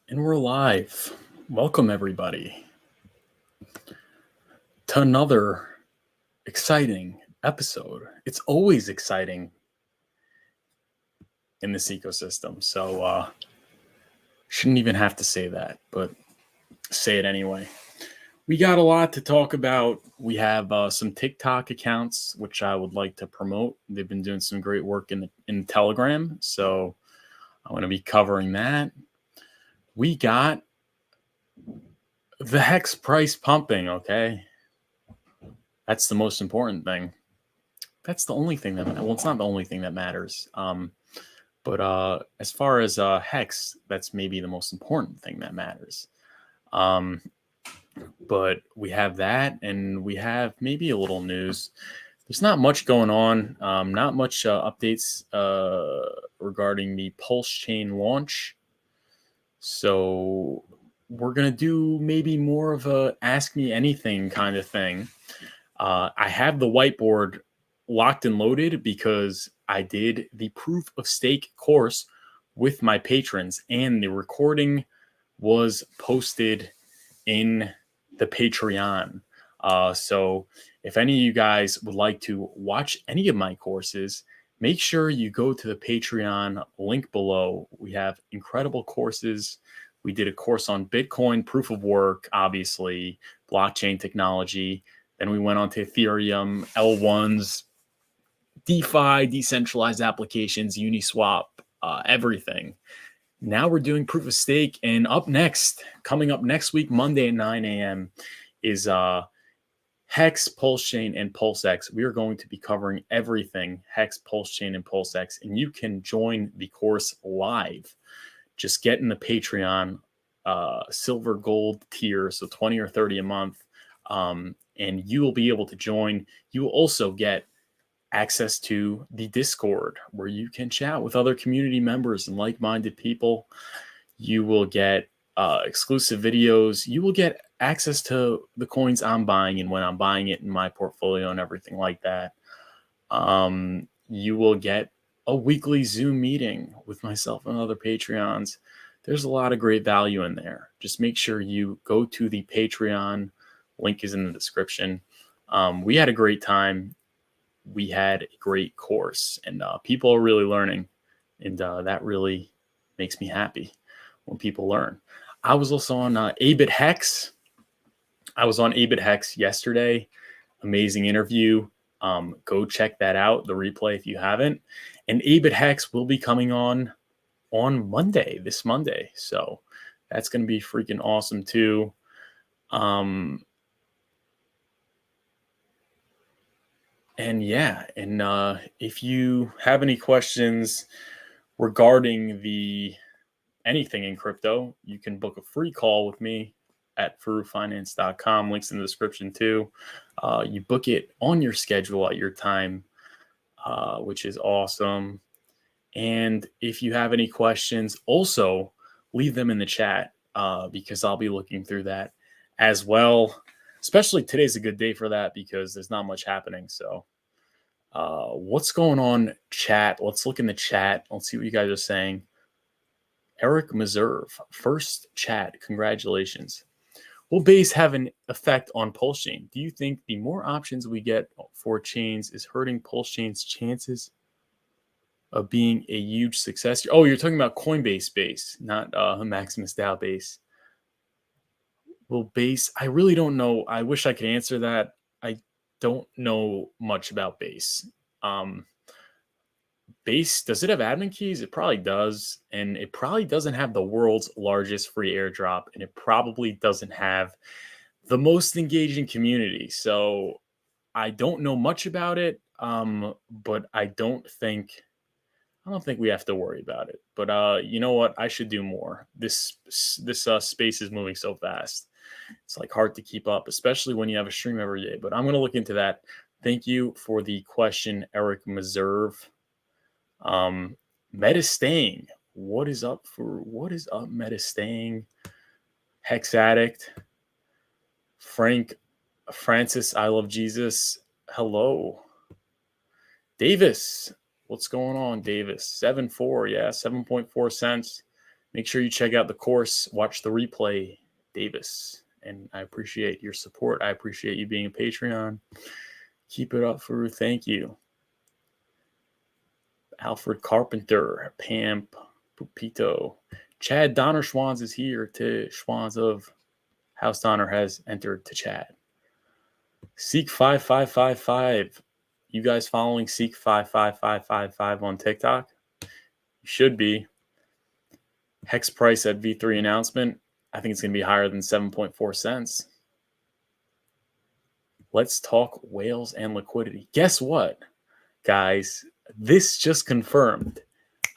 And we're live. Welcome, everybody, to another exciting episode. It's always exciting in this ecosystem. So, shouldn't even have to say that, but say it anyway. We got a lot to talk about. We have some TikTok accounts, which I would like to promote. They've been doing some great work in Telegram. So, I'm going to be covering that. We got the Hex price pumping, okay? That's the most important thing. That's the only thing that, well, it's not the only thing that matters. But as far as Hex, that's maybe the most important thing that matters. But we have that, and we have maybe a little news. There's not much going on, not much updates regarding the Pulsechain launch. So we're going to do maybe more of a ask me anything kind of thing. I have the whiteboard locked and loaded because I did the proof of stake course with my patrons, and the recording was posted in the Patreon. So if any of you guys would like to watch any of my courses, make sure you go to the Patreon link below. We have incredible courses. We did a course on Bitcoin, proof of work, obviously, blockchain technology. Then we went on to Ethereum, L1s, DeFi, decentralized applications, Uniswap, everything. Now we're doing proof of stake. And up next, coming up next week, Monday at 9 a.m., is Hex, Pulsechain, and PulseX. We are going to be covering everything Hex, Pulsechain, and PulseX. And you can join the course live. Just get in the Patreon silver gold tier, so 20 or 30 a month. And you will be able to join. You will also get access to the Discord, where you can chat with other community members and like-minded people. You will get exclusive videos. You will get access to the coins I'm buying and when I'm buying it in my portfolio and everything like that. You will get a weekly Zoom meeting with myself and other Patreons. There's a lot of great value in there. Just make sure you go to the Patreon. Link is in the description. We had a great time. We had a great course, and people are really learning, and that really makes me happy when people learn. I was also on Abit Hex. I was on Abit Hex yesterday. Amazing interview. Go check that out, the replay, if you haven't. And Abit Hex will be coming on Monday, this Monday. So that's going to be freaking awesome too. And yeah, and if you have any questions regarding anything in crypto, you can book a free call with me at furufinance.com. Links in the description too. You book it on your schedule at your time, which is awesome. And if you have any questions, also leave them in the chat because I'll be looking through that as well. Especially today's a good day for that because there's not much happening. So what's going on, chat? Let's look in the chat. Let's see what you guys are saying. Eric Meserve, first chat. Congratulations. Will base have an effect on Pulsechain? Do you think the more options we get for chains is hurting Pulsechain's chances of being a huge success? Oh, you're talking about Coinbase base, not Maximus DAO base. Will base? I really don't know. I wish I could answer that. I don't know much about base. Base, does it have admin keys? It probably does. And it probably doesn't have the world's largest free airdrop. And it probably doesn't have the most engaging community. So I don't know much about it. But I don't think we have to worry about it. But you know what? I should do more. This space is moving so fast. It's like hard to keep up, especially when you have a stream every day. But I'm going to look into that. Thank you for the question, Eric Meserve. Metastaying. What is up, Metastaying? Hex Addict. Francis, I love Jesus. Hello. Davis. What's going on, Davis? 7.4, yeah, 7.4 cents. Make sure you check out the course, watch the replay, Davis. And I appreciate your support. I appreciate you being a Patreon. Keep it up, Furu. Thank you. Alfred Carpenter, Pam Pupito. Chad Donner Schwans is here. To Schwans of House Donner has entered to chat. Seek5555. You guys following Seek55555 on TikTok? You should be. Hex price at V3 announcement. I think it's going to be higher than 7.4 cents. Let's talk whales and liquidity. Guess what, guys? This just confirmed.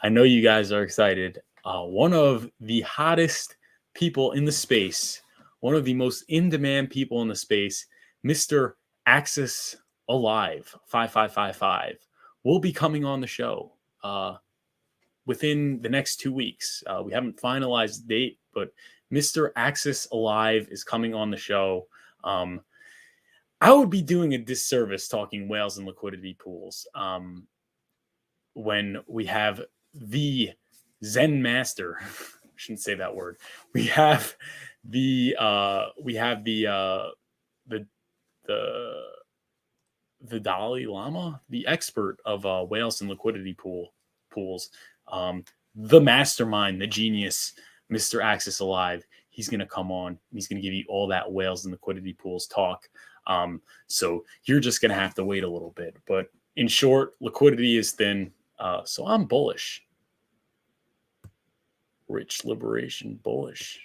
I know you guys are excited. One of the hottest people in the space, one of the most in-demand people in the space, Mr. Axis Alive 5555, will be coming on the show within the next 2 weeks. We haven't finalized the date, but Mr. Axis Alive is coming on the show. I would be doing a disservice talking whales and liquidity pools when we have the Zen master. I shouldn't say that word. We have the Dalai Lama, the expert of whales and liquidity pools, the mastermind, the genius, Mr. Axis Alive. He's going to come on. He's going to give you all that whales and liquidity pools talk. So you're just going to have to wait a little bit. But in short, liquidity is thin. So I'm bullish. Rich Liberation bullish.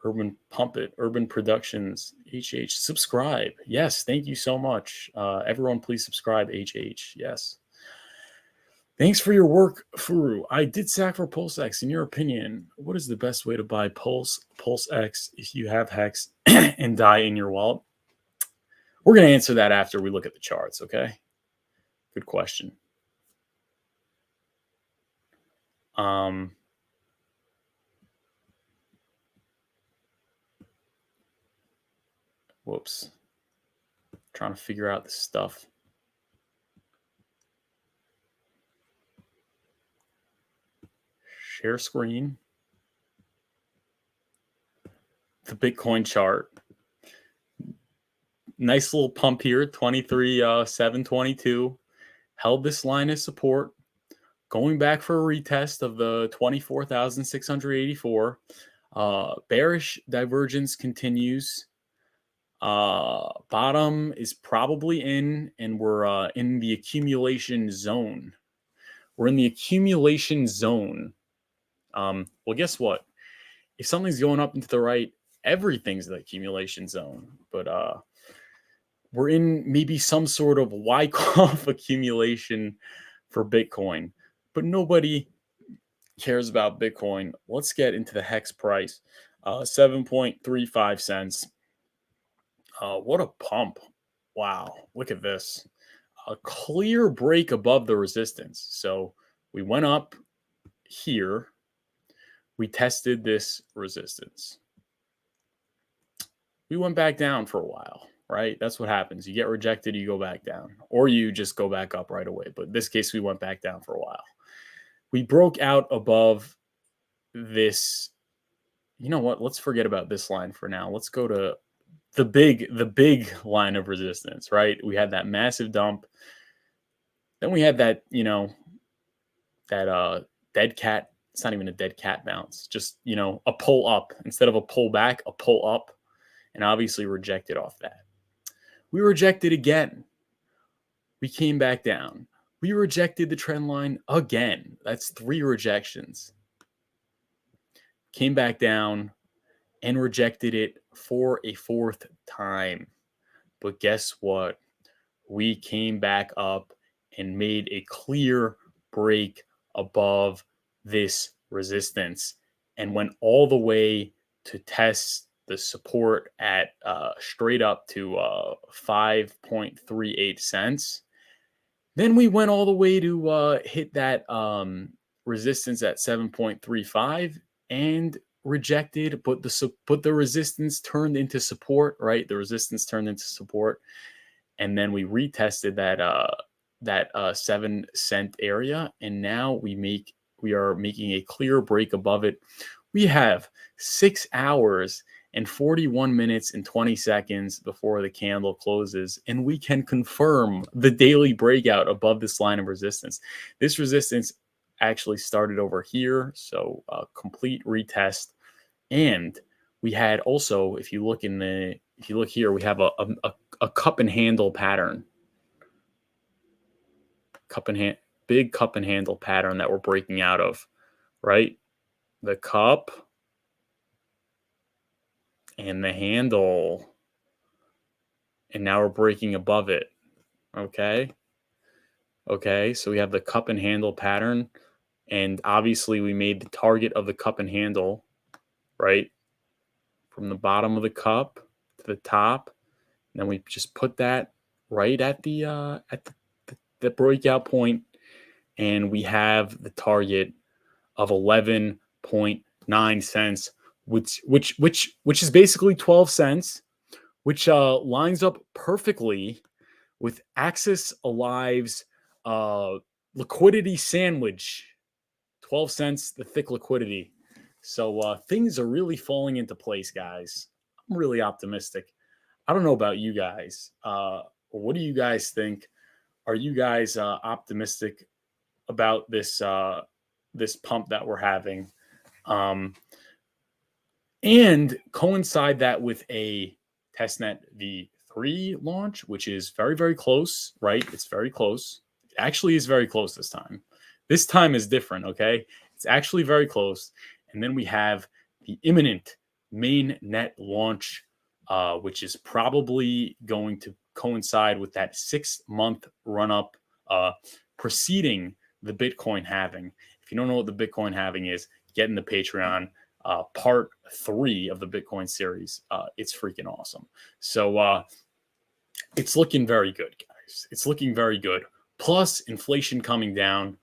Urban Pump It, Urban Productions, HH. Subscribe. Yes, thank you so much. Everyone, please subscribe, HH. Yes. Thanks for your work, Furu. I did sack for PulseX. In your opinion, what is the best way to buy PulseX if you have Hex and DAI in your wallet? We're going to answer that after we look at the charts, okay? Good question. Whoops. Trying to figure out this stuff. Share screen. The Bitcoin chart. Nice little pump here, 23,722. Held this line of support. Going back for a retest of the 24,684. Bearish divergence continues. Bottom is probably in, and we're in the accumulation zone. We're in the accumulation zone. Well, guess what? If something's going up and to the right, everything's the accumulation zone. But we're in maybe some sort of Wyckoff accumulation for Bitcoin. But nobody cares about Bitcoin. Let's get into the Hex price. 7.35 cents. What a pump. Wow. Look at this. A clear break above the resistance. So we went up here. We tested this resistance. We went back down for a while, right? That's what happens. You get rejected, you go back down, or you just go back up right away. But in this case, we went back down for a while. We broke out above this. You know what? Let's forget about this line for now. Let's go to the big line of resistance, right? We had that massive dump. Then we had that, that dead cat. It's not even a dead cat bounce, just, a pull up instead of a pull back, a pull up, and obviously rejected off that. We rejected again. We came back down. We rejected the trend line again. That's 3 rejections. Came back down and rejected it for a 4th time. But guess what? We came back up and made a clear break above this resistance and went all the way to test the support at straight up to 5.38 cents. Then we went all the way to hit that resistance at 7.35 and rejected, but the resistance turned into support, right? The resistance turned into support, and then we retested that 7 cent area, and now we we are making a clear break above it. We have 6 hours and 41 minutes and 20 seconds before the candle closes, and we can confirm the daily breakout above this line of resistance. This resistance actually started over here, so a complete retest. And we had also, if you look here, we have a cup and handle pattern, big cup and handle pattern that we're breaking out of, right? The cup and the handle, and now we're breaking above it. Okay, so we have the cup and handle pattern, and obviously we made the target of the cup and handle, right, from the bottom of the cup to the top, and then we just put that right at the breakout point, and we have the target of 11.9 cents, which is basically 12 cents, which lines up perfectly with Axis Alive's liquidity sandwich, 12 cents, the thick liquidity. So things are really falling into place, guys. I'm really optimistic. I don't know about you guys. What do you guys think? Are you guys optimistic about this this pump that we're having? And coincide that with a testnet V3 launch, which is very, very close, right? It's very close. It actually is very close this time. This time is different, okay? It's actually very close. And then we have the imminent Mainnet launch, which is probably going to coincide with that 6-month run-up preceding the Bitcoin halving. If you don't know what the Bitcoin halving is, get in the Patreon. Part 3 of the Bitcoin series. It's freaking awesome. So it's looking very good, guys. It's looking very good. Plus inflation coming down.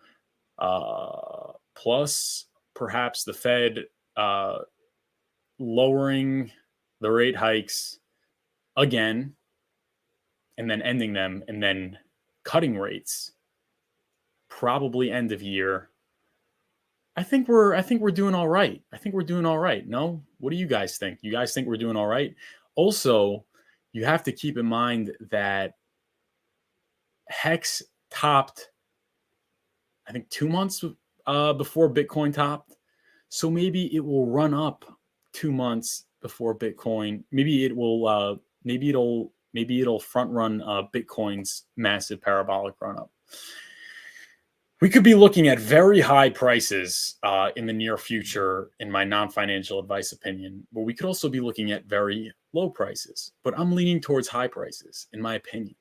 Plus perhaps the Fed lowering the rate hikes again, and then ending them, and then cutting rates probably end of year. I think we're doing all right. I think we're doing all right. No? What do you guys think? You guys think we're doing all right? Also, you have to keep in mind that Hex topped, I think, 2 months before Bitcoin topped. So maybe it will run up 2 months before Bitcoin. Maybe it'll front run Bitcoin's massive parabolic run up. We could be looking at very high prices in the near future, in my non-financial advice opinion, but we could also be looking at very low prices. But I'm leaning towards high prices, in my opinion.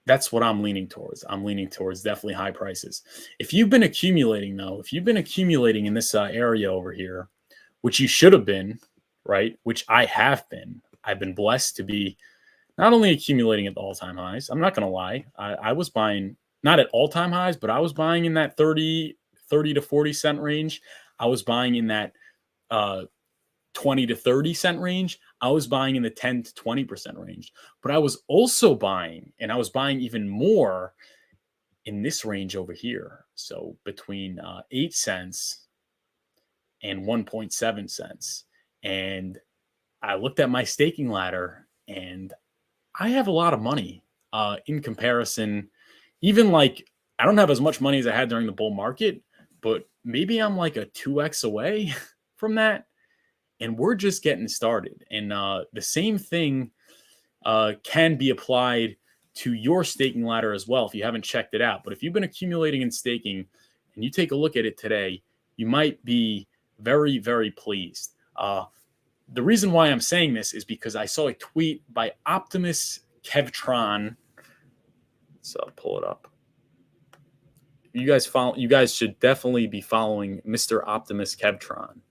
That's what I'm leaning towards. I'm leaning towards definitely high prices. If you've been accumulating, though, if you've been accumulating in this area over here, which you should have been, right, which I have been, I've been blessed to be not only accumulating at the all-time highs. I'm not going to lie. I was buying, not at all-time highs, but I was buying in that 30 to 40 cent range. I was buying in that 20 to 30 cent range. I was buying in the 10 to 20% range. But I was also buying, and I was buying even more in this range over here. So between 8 cents and 1.7 cents. And I looked at my staking ladder, and I have a lot of money in comparison. Even like, I don't have as much money as I had during the bull market, but maybe I'm like a 2x away from that. And we're just getting started. And the same thing can be applied to your staking ladder as well if you haven't checked it out. But if you've been accumulating and staking and you take a look at it today, you might be very, very pleased. The reason why I'm saying this is because I saw a tweet by Optimus Kevtron. So I'll pull it up. You guys should definitely be following Mr. Optimus Kevtron.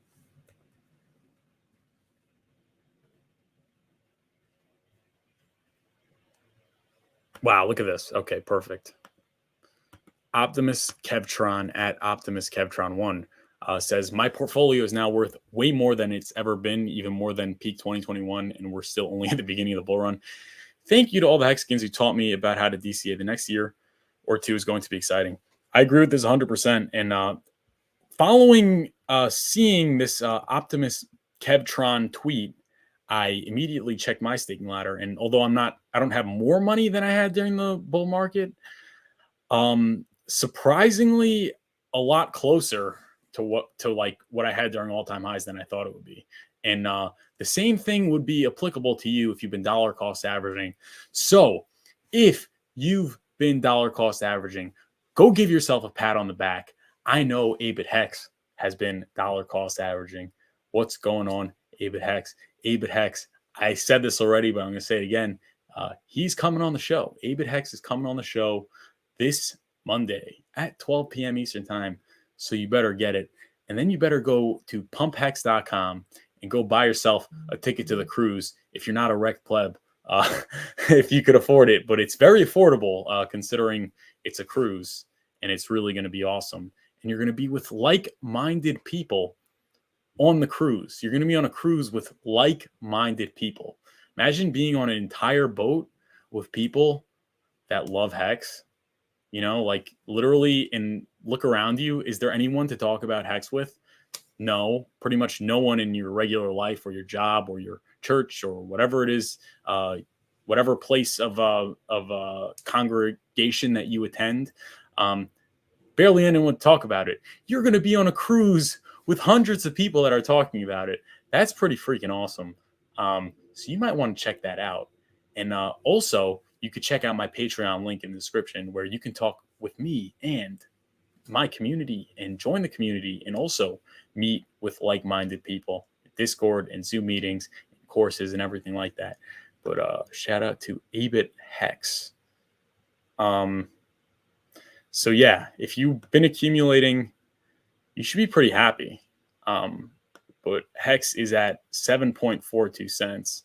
Wow, look at this. Okay, perfect. Optimus Kevtron at Optimus Kevtron 1 says, my portfolio is now worth way more than it's ever been, even more than peak 2021, and we're still only at the beginning of the bull run. Thank you to all the Hexicans who taught me about how to DCA. The next year or two is going to be exciting. I agree with this 100%. And seeing this Optimus Kevtron tweet, I immediately checked my staking ladder. And although I don't have more money than I had during the bull market, surprisingly a lot closer to what I had during all-time highs than I thought it would be. And the same thing would be applicable to you if you've been dollar cost averaging. So if you've been dollar cost averaging, go give yourself a pat on the back. I know Abe at Hex has been dollar cost averaging. What's going on, Abe at Hex? Abe at Hex, I said this already, but I'm going to say it again. He's coming on the show. Abe at Hex is coming on the show this Monday at 12 p.m. Eastern time. So you better get it. And then you better go to pumphex.com and go buy yourself a ticket to the cruise if you're not a rec pleb, if you could afford it. But it's very affordable considering it's a cruise, and it's really going to be awesome. And you're going to be with like-minded people on the cruise. You're going to be on a cruise with like-minded people. Imagine being on an entire boat with people that love Hex. You know, like literally, and look around you. Is there anyone to talk about Hex with? No, pretty much no one in your regular life or your job or your church or whatever it is, whatever place of congregation that you attend. Barely anyone to talk about it. You're going to be on a cruise with hundreds of people that are talking about it. That's pretty freaking awesome. So you might want to check that out. And also, you could check out my Patreon link in the description where you can talk with me and my community and join the community and also meet with like-minded people, Discord and Zoom meetings, courses and everything like that. But shout out to Abit Hex. So yeah, if you've been accumulating, you should be pretty happy. But Hex is at 7.42 cents.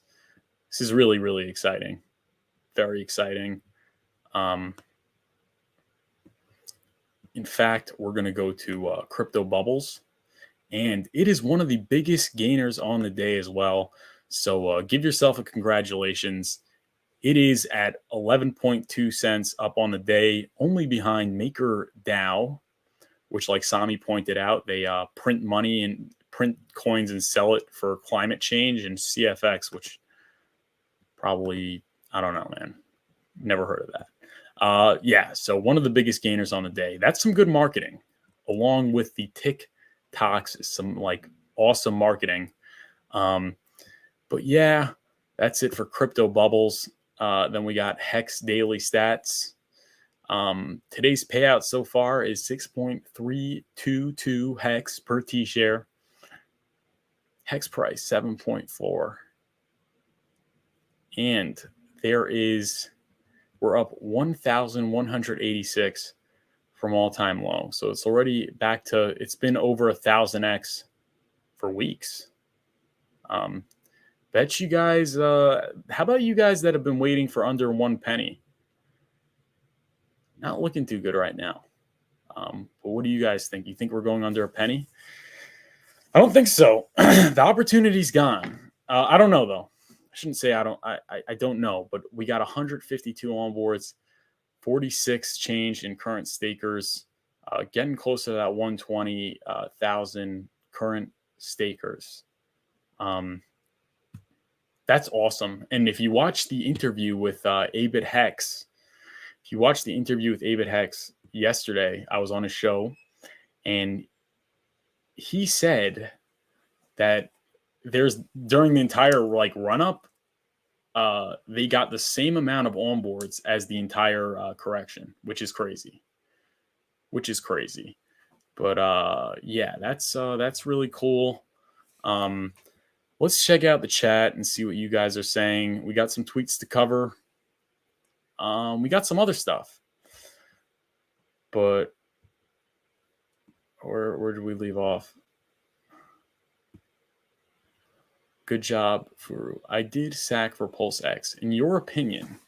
This is really, really exciting. Very exciting. In fact, we're going to go to Crypto Bubbles, and it is one of the biggest gainers on the day as well. So give yourself a congratulations. It is at 11.2 cents up on the day, only behind MakerDAO, which, like Sami pointed out, they print money and print coins and sell it for climate change, and CFX, which probably, I don't know, man. Never heard of that. Yeah, so one of the biggest gainers on the day. That's some good marketing, along with the TikToks, some like awesome marketing. But yeah, that's it for Crypto Bubbles. Then we got Hex Daily Stats. Today's payout so far is 6.322 Hex per T-share. Hex price 7.4. And we're up 1,186 from all-time low. So it's already back to, it's been over 1,000x for weeks. Bet you guys, how about you guys that have been waiting for under 1 penny? Not looking too good right now. But what do you guys think? You think we're going under a penny? I don't think so. The opportunity's gone. I don't know though. I shouldn't say I don't know, but we got 152 onboards, 46 change in current stakers, getting closer to that 120,000 current stakers. That's awesome. And if you watch the interview with Abit Hex, yesterday, I was on his show, and he said that during the entire run up, they got the same amount of onboards as the entire correction, which is crazy. But yeah, that's really cool. Let's check out the chat and see what you guys are saying. We got some tweets to cover. We got some other stuff. But where did we leave off? Good job, Furu. I did sack for PulseX. In your opinion,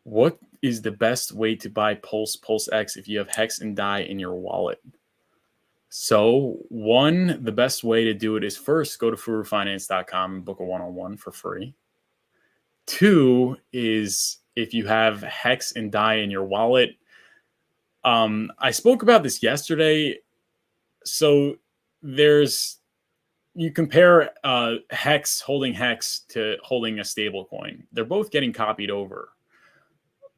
what is the best way to buy PulseX if you have Hex and DAI in your wallet? So the best way to do it is first go to furufinance.com and book a one-on-one for free. 2 is if you have Hex and DAI in your wallet, I spoke about this yesterday. So you compare Hex holding Hex to holding a stable coin. They're both getting copied over,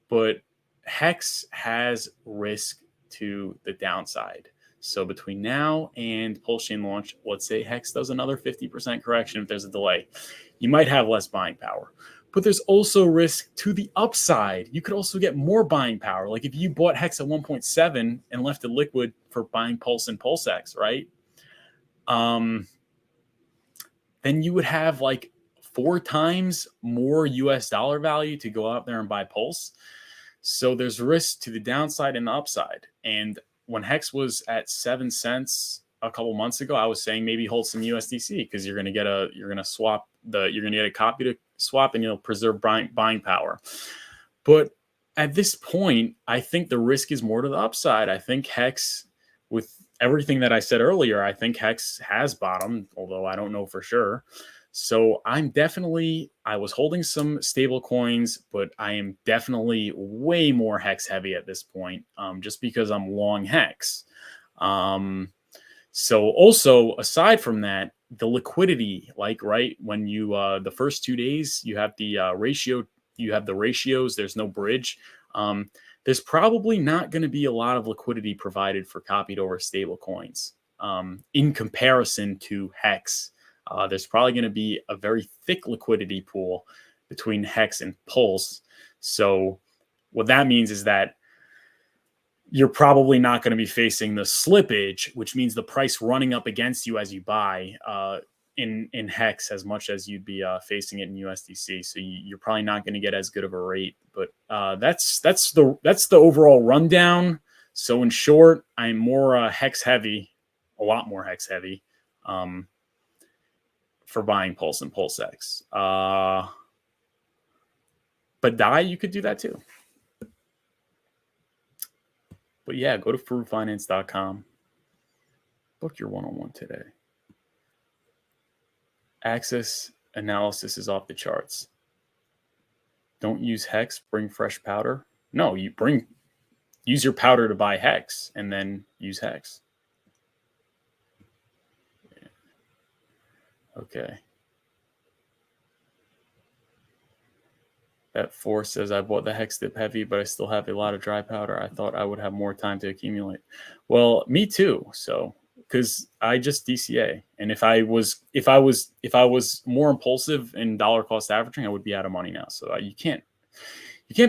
but Hex has risk to the downside. So between now and Pulsechain launch, let's say Hex does another 50% correction if there's a delay, you might have less buying power. But there's also risk to the upside. You could also get more buying power. Like if you bought Hex at 1.7 and left it liquid for buying Pulse and PulseX, right? Then you would have like 4 times more US dollar value to go out there and buy Pulse. So there's risk to the downside and the upside. And when Hex was at 7 cents a couple months ago, I was saying maybe hold some USDC because you're going to get a copy to swap and you'll preserve buying power. But at this point, I think the risk is more to the upside. I think Hex, with everything that I said earlier, I think Hex has bottomed, although I don't know for sure. So I was holding some stable coins, but I am definitely way more Hex heavy at this point, just because I'm long Hex. So also, aside from that, the liquidity, like, right, when you, the first 2 days, you have the ratios, there's no bridge. There's probably not going to be a lot of liquidity provided for copied over stable coins in comparison to Hex. There's probably going to be a very thick liquidity pool between Hex and Pulse. So what that means is that you're probably not going to be facing the slippage, which means the price running up against you as you buy in Hex as much as you'd be facing it in USDC. So you're probably not going to get as good of a rate. But that's the overall rundown. So in short, I'm more Hex heavy, a lot more Hex heavy for buying Pulse and PulseX. But DAI, you could do that too. But yeah, go to furufinance.com. Book your one-on-one today. Axis analysis is off the charts. Don't use Hex, bring fresh powder. No, use your powder to buy Hex and then use Hex. Okay. That 4 says, I bought the Hex dip heavy, but I still have a lot of dry powder. I thought I would have more time to accumulate. Well, me too. So, because I just DCA, and if I was more impulsive in dollar cost averaging, I would be out of money now. So you can't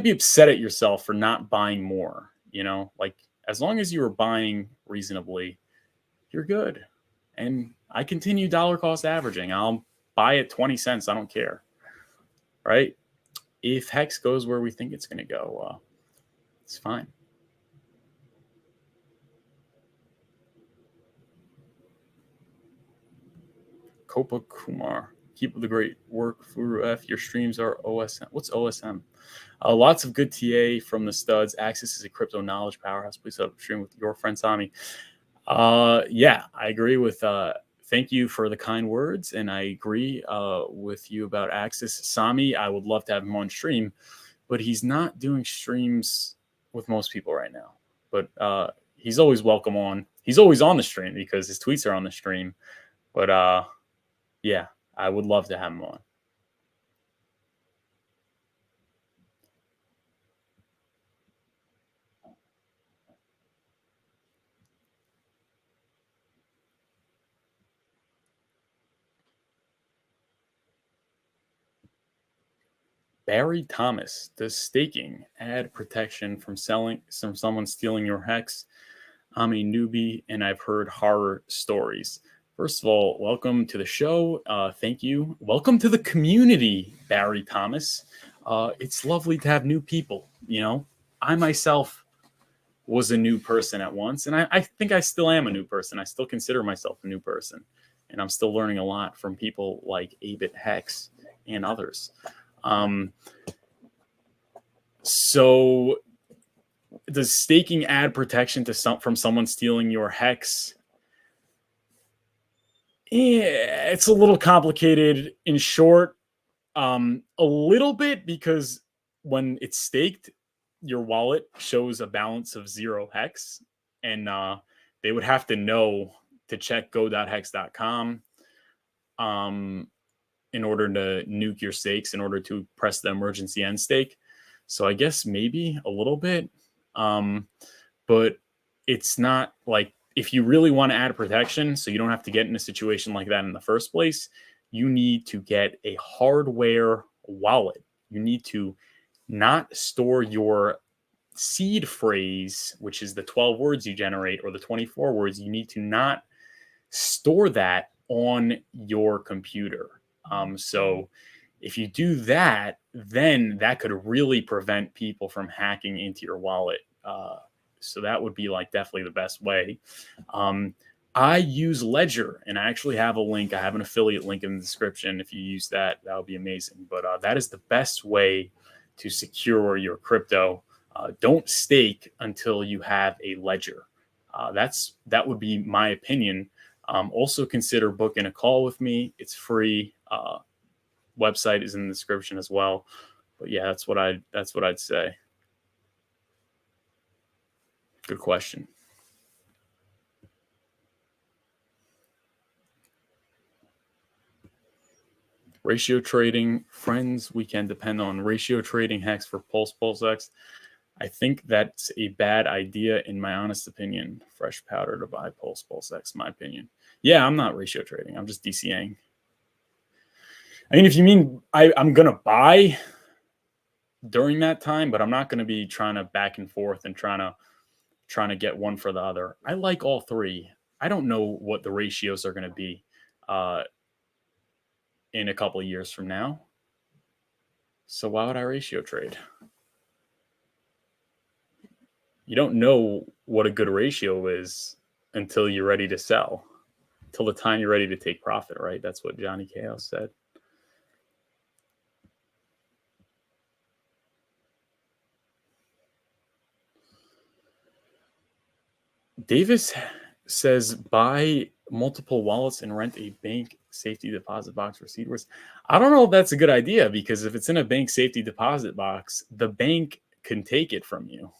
be upset at yourself for not buying more. You know, like as long as you were buying reasonably, you're good. And I continue dollar cost averaging. I'll buy at 20 cents. I don't care. Right? If Hex goes where we think it's going to go, it's fine. Kopa Kumar, keep up the great work, Furu F. Your streams are OSM. What's OSM? Lots of good TA from the studs. Axis is a crypto knowledge powerhouse. Please set up a stream with your friend Sami. Yeah, I agree with. Thank you for the kind words, and I agree with you about Axis. Sami, I would love to have him on stream, but he's not doing streams with most people right now. But he's always welcome on. He's always on the stream because his tweets are on the stream. But yeah, I would love to have him on. Barry Thomas, does staking add protection from someone stealing your Hex? I'm a newbie and I've heard horror stories. First of all, welcome to the show. Thank you. Welcome to the community, Barry Thomas. It's lovely to have new people. You know, I myself was a new person at once, and I think I still am a new person. I still consider myself a new person, and I'm still learning a lot from people like Abit Hex and others. So does staking add protection to from someone stealing your Hex? Yeah, it's a little complicated. In short, a little bit, because when it's staked, your wallet shows a balance of 0 hex, and they would have to know to check go.hex.com in order to nuke your stakes, in order to press the emergency end stake. So I guess maybe a little bit, but it's not like, if you really want to add protection so you don't have to get in a situation like that in the first place, you need to get a hardware wallet. You need to not store your seed phrase, which is the 12 words you generate, or the 24 words. You need to not store that on your computer. So if you do that, then that could really prevent people from hacking into your wallet. So that would be like definitely the best way. I use Ledger, and I actually have a link. I have an affiliate link in the description. If you use that, that would be amazing. But that is the best way to secure your crypto. Don't stake until you have a ledger. That would be my opinion. Also consider booking a call with me. It's free. Website is in the description as well. But yeah, that's what I'd say. Good question. Ratio trading, friends, we can depend on ratio trading Hex for PulseX. I think that's a bad idea, in my honest opinion. Fresh powder to buy PulseX, my opinion. Yeah, I'm not ratio trading. I'm just DCAing. I mean, if you mean I'm going to buy during that time, but I'm not going to be trying to back and forth and trying to get one for the other. I like all three. I don't know what the ratios are going to be in a couple of years from now. So why would I ratio trade? You don't know what a good ratio is until you're ready to sell, till the time you're ready to take profit, right? That's what Johnny Chaos said. Davis says buy multiple wallets and rent a bank safety deposit box for seed words. I don't know if that's a good idea, because if it's in a bank safety deposit box, the bank can take it from you.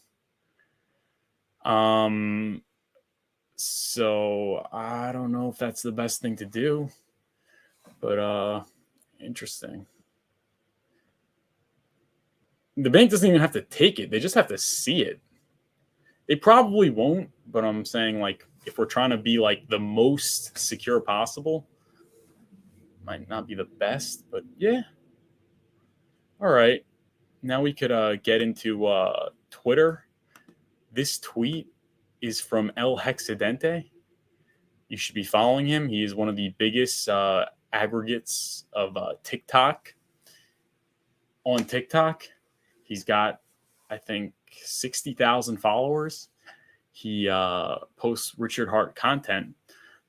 So I don't know if that's the best thing to do, but interesting. The bank doesn't even have to take it. They just have to see it. They probably won't, but I'm saying, like, if we're trying to be like the most secure possible, might not be the best, but yeah. All right. Now we could get into Twitter. This tweet is from El Hexadente. You should be following him. He is one of the biggest aggregates of TikTok. On TikTok, he's got, I think, 60,000 followers. He posts Richard Hart content.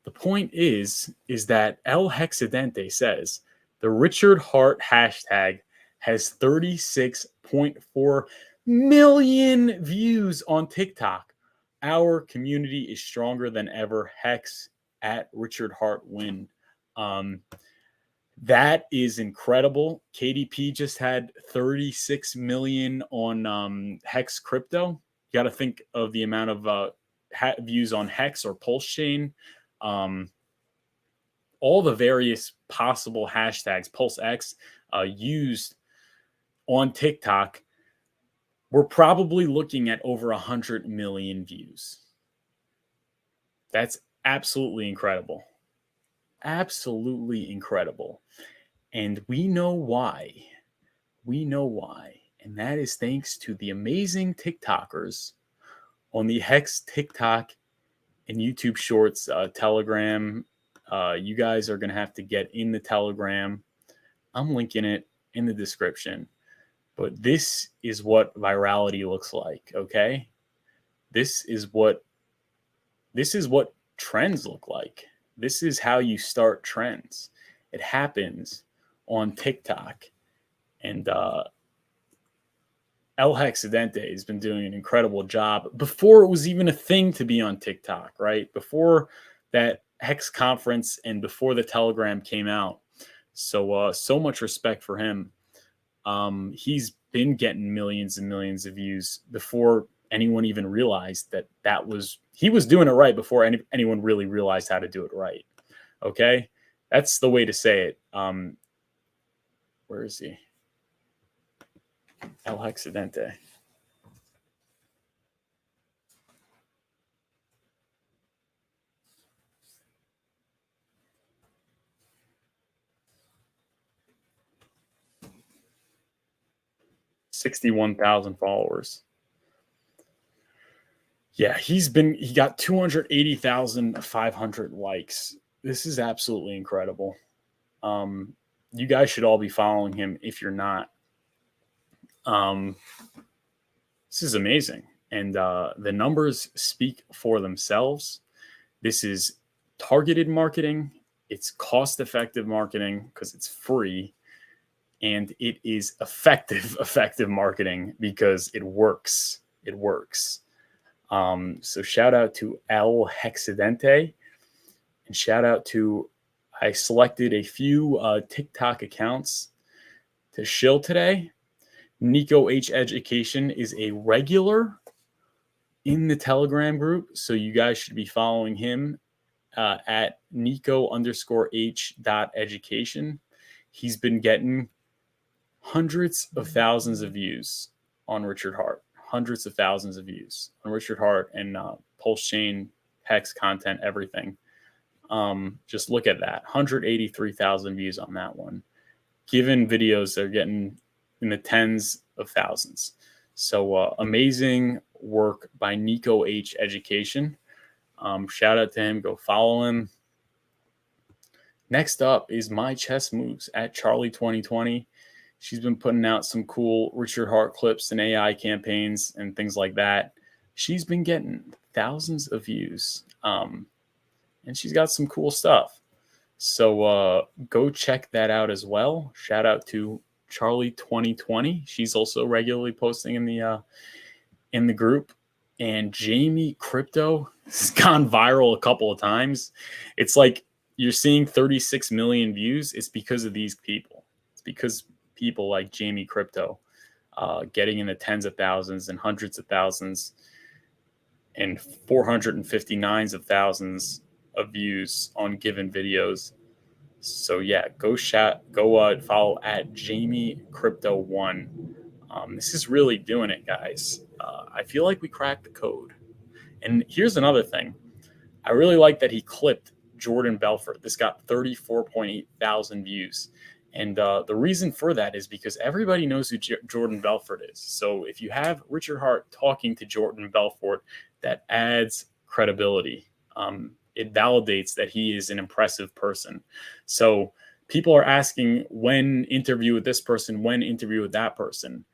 The point is that El Hexadente says the Richard Hart hashtag has 36.4 million views on TikTok. Our community is stronger than ever. Hex at Richard Hart win. That is incredible. KDP just had 36 million on Hex crypto. You got to think of the amount of views on Hex or Pulsechain. All the various possible hashtags PulseX used on TikTok. We're probably looking at over 100 million views. That's absolutely incredible. Absolutely incredible. And we know why. We know why. And that is thanks to the amazing TikTokers on the Hex TikTok and YouTube Shorts Telegram. You guys are going to have to get in the Telegram. I'm linking it in the description. But this is what virality looks like, okay? This is what trends look like. This is how you start trends. It happens on TikTok. And El Hexadente has been doing an incredible job before it was even a thing to be on TikTok, right? Before that Hex conference and before the Telegram came out. So so much respect for him. He's been getting millions and millions of views before anyone even realized that he was doing it right before anyone really realized how to do it right. Okay, that's the way to say it. Where is he? El Hexadente. $61,000 followers. Yeah, he got 280,500 likes. This is absolutely incredible. You guys should all be following him if you're not. This is amazing. And the numbers speak for themselves. This is targeted marketing. It's cost-effective marketing because it's free. And it is effective marketing because it works. It works. So shout out to El Hexadente, and shout out to, I selected a few TikTok accounts to shill today. Nico H Education is a regular in the Telegram group, so you guys should be following him at Nico_H.education. He's been getting hundreds of thousands of views on Richard Heart. Hundreds of thousands of views on Richard Heart and Pulsechain, Hex content, everything. Just look at that. 183,000 views on that one. Given videos, they're getting in the tens of thousands. So amazing work by Nico H Education. Shout out to him. Go follow him. Next up is My Chess Moves at Charlie 2020. She's been putting out some cool Richard Heart clips and AI campaigns and things like that. She's been getting thousands of views, and she's got some cool stuff. So go check that out as well. Shout out to Charlie 2020. She's also regularly posting in the group. And Jamie Crypto has gone viral a couple of times. It's like you're seeing 36 million views. It's because of these people. It's because people like Jamie Crypto getting in the tens of thousands and hundreds of thousands and 459s of thousands of views on given videos. So yeah, go follow at Jamie Crypto 1. This is really doing it, guys. I feel like we cracked the code. And here's another thing. I really like that he clipped Jordan Belfort. This got 34.8 thousand views. And the reason for that is because everybody knows who Jordan Belfort is. So if you have Richard Heart talking to Jordan Belfort, that adds credibility. It validates that he is an impressive person. So people are asking, when interview with this person, when interview with that person.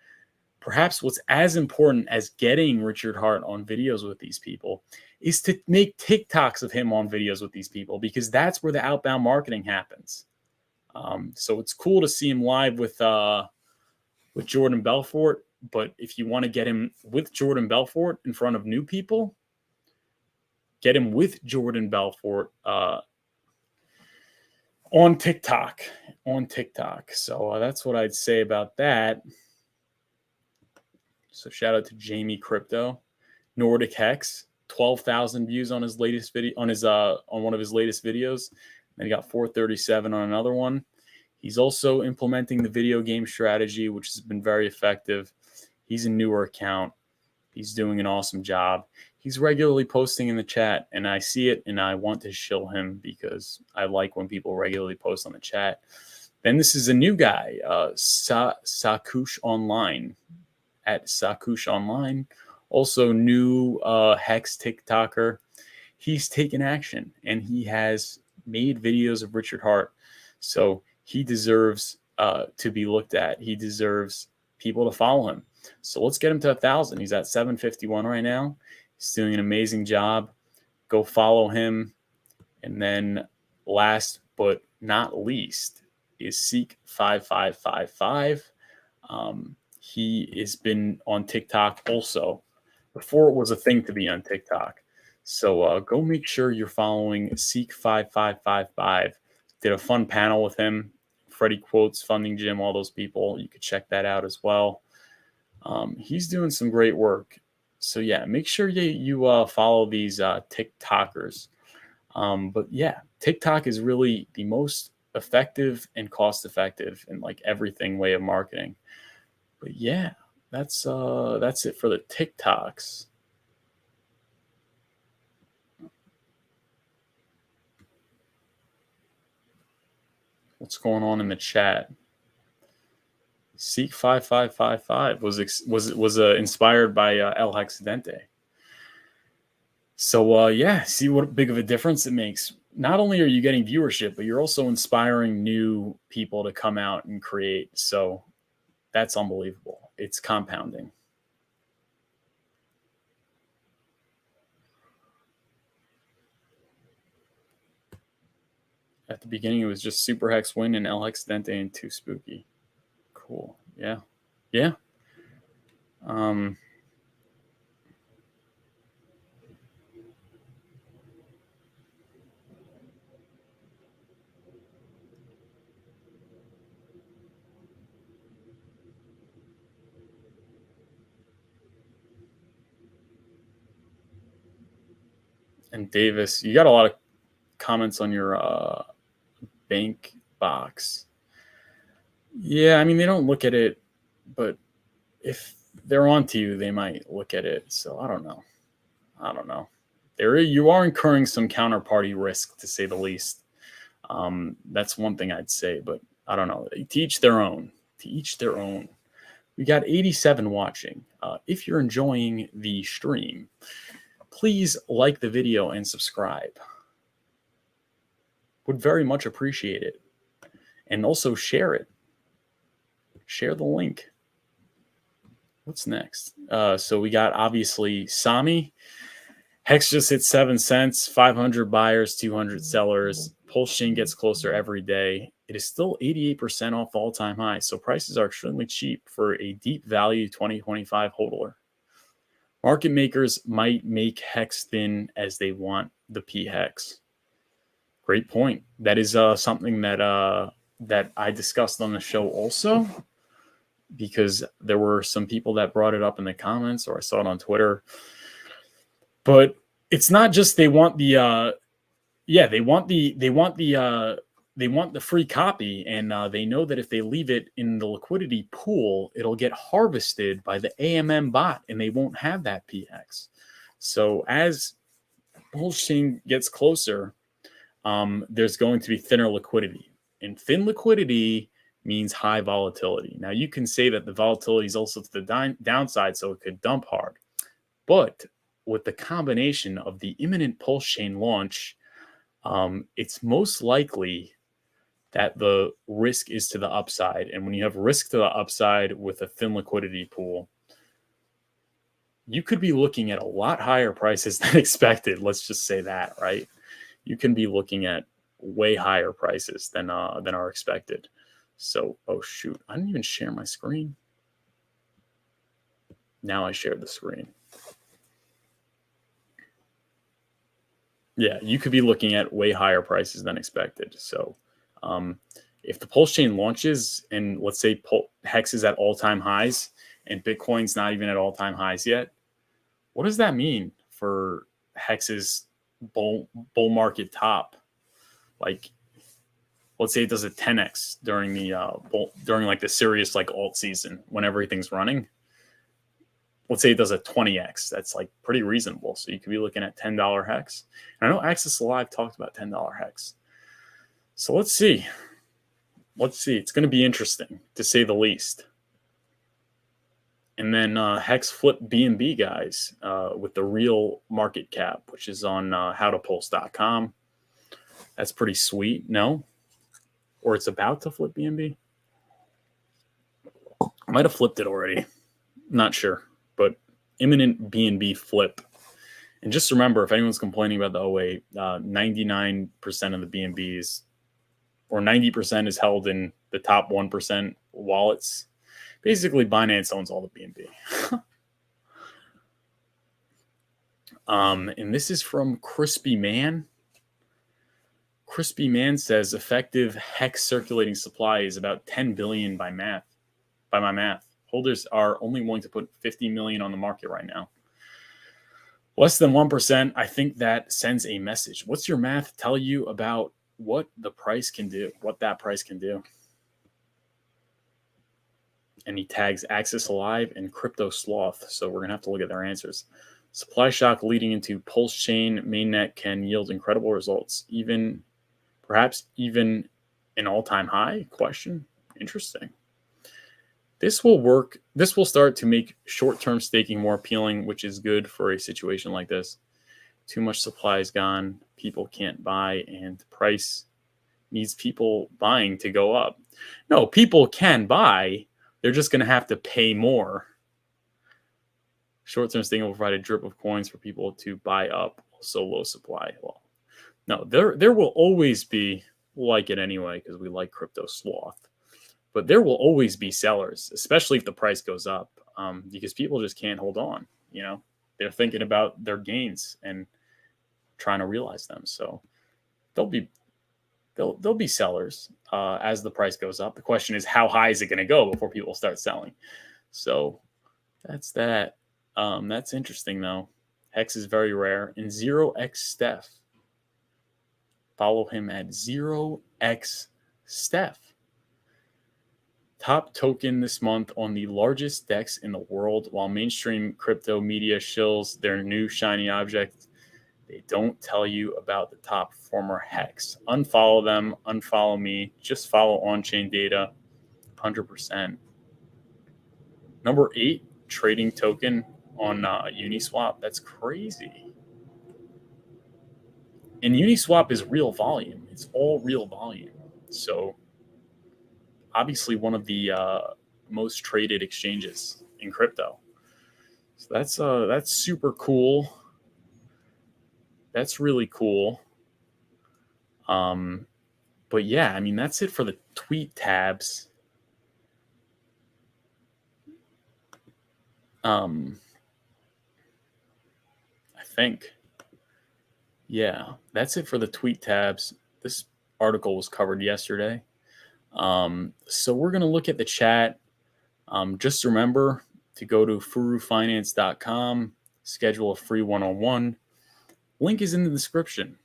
Perhaps what's as important as getting Richard Heart on videos with these people is to make TikToks of him on videos with these people, because that's where the outbound marketing happens. So it's cool to see him live with Jordan Belfort. But if you want to get him with Jordan Belfort in front of new people, get him with Jordan Belfort on TikTok. So that's what I'd say about that. So shout out to Jamie Crypto. Nordic Hex, 12,000 views on his latest video, on one of his latest videos. And he got 437 on another one. He's also implementing the video game strategy, which has been very effective. He's a newer account. He's doing an awesome job. He's regularly posting in the chat, and I see it, and I want to shill him because I like when people regularly post on the chat. Then this is a new guy, Sakush Online, at Sakush Online. Also new Hex TikToker. He's taken action, and he has made videos of Richard Heart. So he deserves to be looked at. He deserves people to follow him. So let's get him to 1,000. He's at 751 right now. He's doing an amazing job. Go follow him. And then last but not least is Seek5555. He has been on TikTok also before it was a thing to be on TikTok. So go make sure you're following Seek5555. Did a fun panel with him. Freddie Quotes, Funding Gym, all those people. You could check that out as well. He's doing some great work. So yeah, make sure you follow these TikTokers. But yeah, TikTok is really the most effective and cost effective in like everything way of marketing. But yeah, that's it for the TikToks. What's going on in the chat? Seek 5555 was inspired by El Hexadente. So yeah, see what big of a difference it makes. Not only are you getting viewership, but you're also inspiring new people to come out and create. So that's unbelievable. It's compounding. At the beginning, it was just Super Hex Win and El Hexadente and Too Spooky. Cool. Yeah. Yeah. Um, and Davis, you got a lot of comments on your bank box. Yeah, I mean, they don't look at it, but if they're onto you, they might look at it. So I don't know. You are incurring some counterparty risk, to say the least. That's one thing I'd say, but I don't know. To each their own. To each their own. We got 87 watching. If you're enjoying the stream, please like the video and subscribe. Would very much appreciate it. And also share it. Share the link. What's next? So we got obviously Sami. Hex just hit 7 cents, 500 buyers, 200 sellers. Pulsechain gets closer every day. It is still 88% off all-time high, so prices are extremely cheap for a deep value 2025 hodler. Market makers might make Hex thin as they want the P-Hex. Great point. That is something that that I discussed on the show also, because there were some people that brought it up in the comments, or I saw it on Twitter. But it's not just they want the they want the free copy, and they know that if they leave it in the liquidity pool, it'll get harvested by the AMM bot, and they won't have that PX. So as Pulsechain gets closer, there's going to be thinner liquidity, and thin liquidity means high volatility. Now you can say that the volatility is also to the downside, so it could dump hard, but with the combination of the imminent Pulsechain launch, it's most likely that the risk is to the upside. And when you have risk to the upside with a thin liquidity pool, you could be looking at a lot higher prices than expected. Let's just say that, right? You can be looking at way higher prices than are expected. So, oh shoot, I didn't even share my screen. Now I shared the screen. Yeah, you could be looking at way higher prices than expected. So if the Pulsechain launches and let's say Hex is at all-time highs and Bitcoin's not even at all-time highs yet, what does that mean for Hex's bull market top? Like, let's say it does a 10x during the during like the serious like alt season when everything's running. Let's say it does a 20x. That's like pretty reasonable. So you could be looking at $10 Hex. And I know Access Live talked about $10 Hex. So let's see. It's going to be interesting, to say the least. And then Hex flip BNB, guys, with the real market cap, which is on howtopulse.com. That's pretty sweet. No? Or it's about to flip BNB? I might have flipped it already. Not sure. But imminent BNB flip. And just remember, if anyone's complaining about the 08, 99% of the BNBs, or 90% is held in the top 1% wallets. Basically, Binance owns all the BNB. And this is from Crispy Man. Crispy Man says effective Hex circulating supply is about 10 billion by my math. Holders are only willing to put 50 million on the market right now. Less than 1%. I think that sends a message. What's your math tell you about what the price can do, what that price can do? And he tags Axis Alive and Crypto Sloth. So we're going to have to look at their answers. Supply shock leading into Pulsechain mainnet can yield incredible results, perhaps even an all-time high? Question. Interesting. This will work. This will start to make short-term staking more appealing, which is good for a situation like this. Too much supply is gone. People can't buy, and the price needs people buying to go up. No, people can buy. They're just going to have to pay more. Short-term staking will provide a drip of coins for people to buy up. So low supply. Well, no, there will always be, we'll like it anyway because we like Crypto Sloth. But there will always be sellers, especially if the price goes up, because people just can't hold on. You know, they're thinking about their gains and trying to realize them. So there'll be sellers as the price goes up. The question is, how high is it going to go before people start selling? So that's that. That's interesting though. Hex is very rare. And 0x Steph. Follow him at 0x Steph. Top token this month on the largest DEX in the world. While mainstream crypto media shills their new shiny object, they don't tell you about the top performer Hex. Unfollow them, unfollow me, just follow on-chain data, 100%. Number 8, trading token on Uniswap. That's crazy. And Uniswap is real volume. It's all real volume. So obviously one of the most traded exchanges in crypto. So that's super cool. That's really cool. But yeah, I mean, that's it for the tweet tabs. I think. Yeah, that's it for the tweet tabs. This article was covered yesterday. So we're going to look at the chat. Just remember to go to furufinance.com, schedule a free one-on-one. Link is in the description.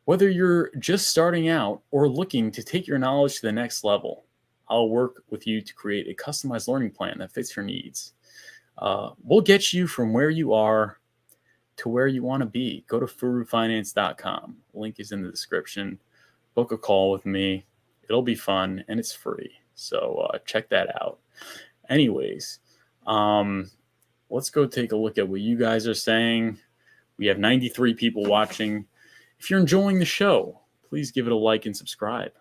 Whether you're just starting out or looking to take your knowledge to the next level, I'll work with you to create a customized learning plan that fits your needs. We'll get you from where you are to where you want to be. Go to furufinance.com. Link is in the description. Book a call with me. It'll be fun and it's free. So check that out. Anyways, let's go take a look at what you guys are saying. We have 93 people watching. If you're enjoying the show, please give it a like and subscribe.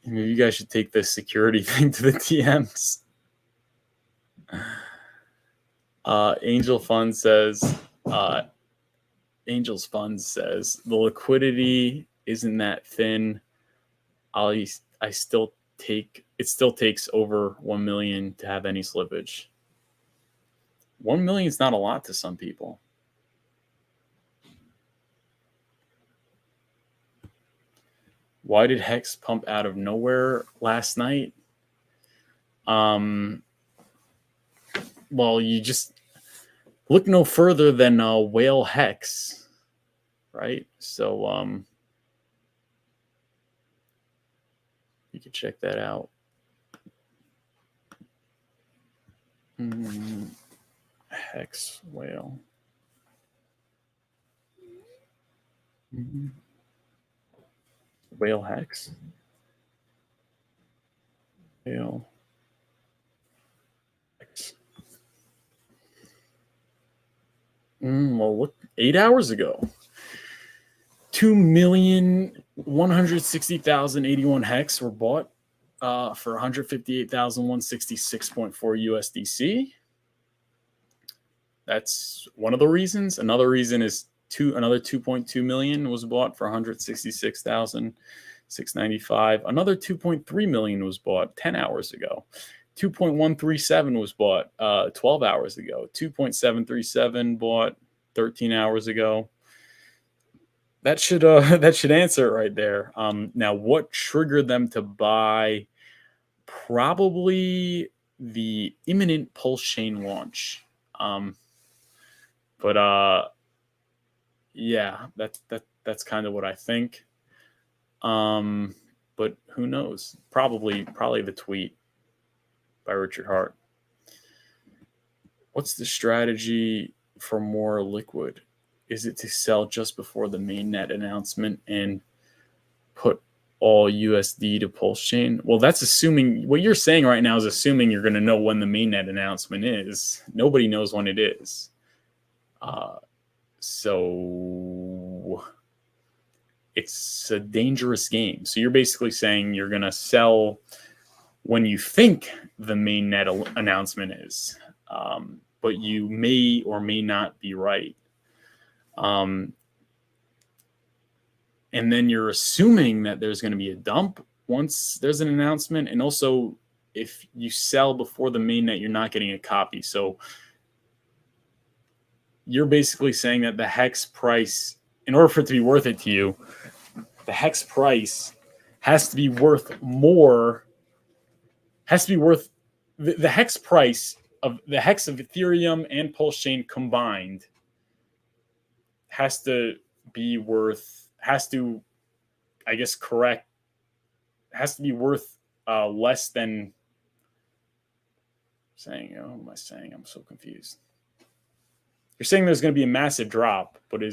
Maybe you guys should take this security thing to the TMs. Angels Fund says the liquidity isn't that thin. It still takes over 1 million to have any slippage. 1 million is not a lot to some people. Why did Hex pump out of nowhere last night? Well, you just look no further than Whale Hex, right? So you can check that out. Hex Whale. Whale Hex. Whale. Well, look, 8 hours ago, 2,160,081 hex were bought for 158,166.4 USDC. That's one of the reasons. Another reason is another 2.2 million was bought for 166,695. Another 2.3 million was bought 10 hours ago. 2.137 was bought 12 hours ago. 2.737 bought 13 hours ago. That should answer it right there. Now, what triggered them to buy? Probably the imminent Pulsechain launch. But yeah, that's kind of what I think. But who knows? Probably the tweet by Richard Hart. What's the strategy for more liquid? Is it to sell just before the mainnet announcement and put all USD to Pulsechain? Well, that's assuming what you're saying right now is assuming you're going to know when the mainnet announcement is. Nobody knows when it is. So it's a dangerous game. So you're basically saying you're going to sell when you think the mainnet announcement is, but you may or may not be right. And then you're assuming that there's going to be a dump once there's an announcement. And also, if you sell before the mainnet, you're not getting a copy. So you're basically saying that the hex price, in order for it to be worth it to you, the hex price has to be worth more, has to be worth the hex price of the hex of Ethereum and Pulsechain combined has to be worth, has to, I guess, correct, has to be worth less than saying, oh, what am I saying? I'm so confused. You're saying there's going to be a massive drop, but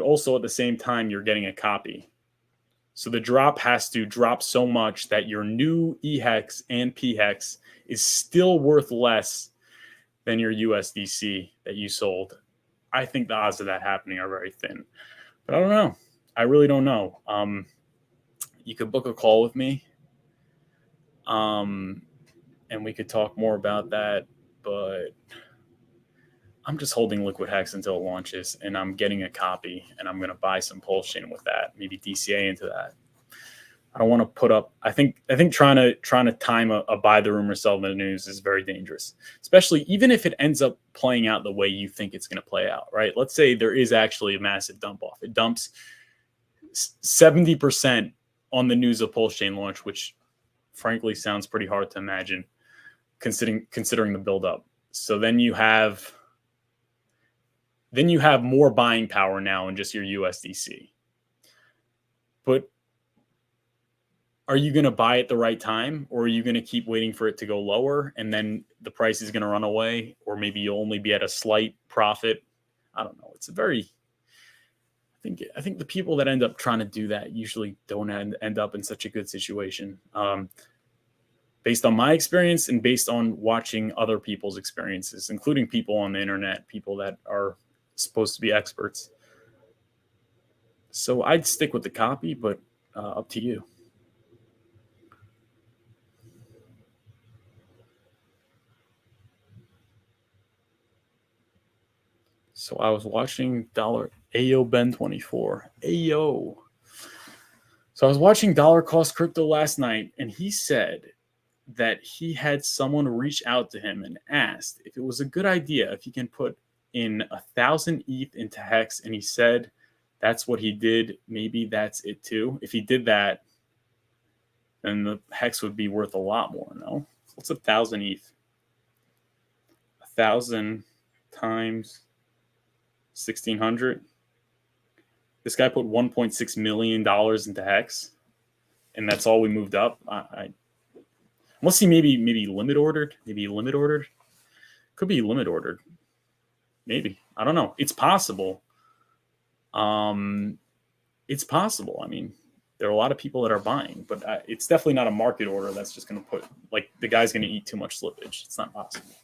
also at the same time, you're getting a copy. So the drop has to drop so much that your new EHEX and PHEX is still worth less than your USDC that you sold. I think the odds of that happening are very thin. But I don't know. I really don't know. You could book a call with me, and we could talk more about that. But I'm just holding Liquid Hex until it launches, and I'm getting a copy, and I'm going to buy some Pulsechain with that, maybe DCA into that. I don't want to put up. I think trying to time a buy the rumor, sell the news is very dangerous, especially even if it ends up playing out the way you think it's going to play out. Right? Let's say there is actually a massive dump off. It dumps 70% on the news of Pulsechain launch, which frankly sounds pretty hard to imagine, considering the buildup. So then you have more buying power now in just your USDC. But are you going to buy at the right time, or are you going to keep waiting for it to go lower and then the price is going to run away, or maybe you'll only be at a slight profit? I don't know. It's a very, I think the people that end up trying to do that usually don't end up in such a good situation. Based on my experience and based on watching other people's experiences, including people on the internet, people that are supposed to be experts. So I'd stick with the copy, but up to you. So I was watching Ayo Ben 24. Ayo. So I was watching Dollar Cost Crypto last night, and he said that he had someone reach out to him and asked if it was a good idea if he can put in 1,000 ETH into Hex, and he said that's what he did. Maybe that's it too. If he did that, then the Hex would be worth a lot more. No, what's 1,000 ETH? 1,000 times 1,600. This guy put $1.6 million into Hex, and that's all we moved up. Let's see, maybe limit ordered. Could be limit ordered. Maybe. I don't know. It's possible. It's possible. I mean, there are a lot of people that are buying, but it's definitely not a market order that's just going to put, like, the guy's going to eat too much slippage. It's not possible.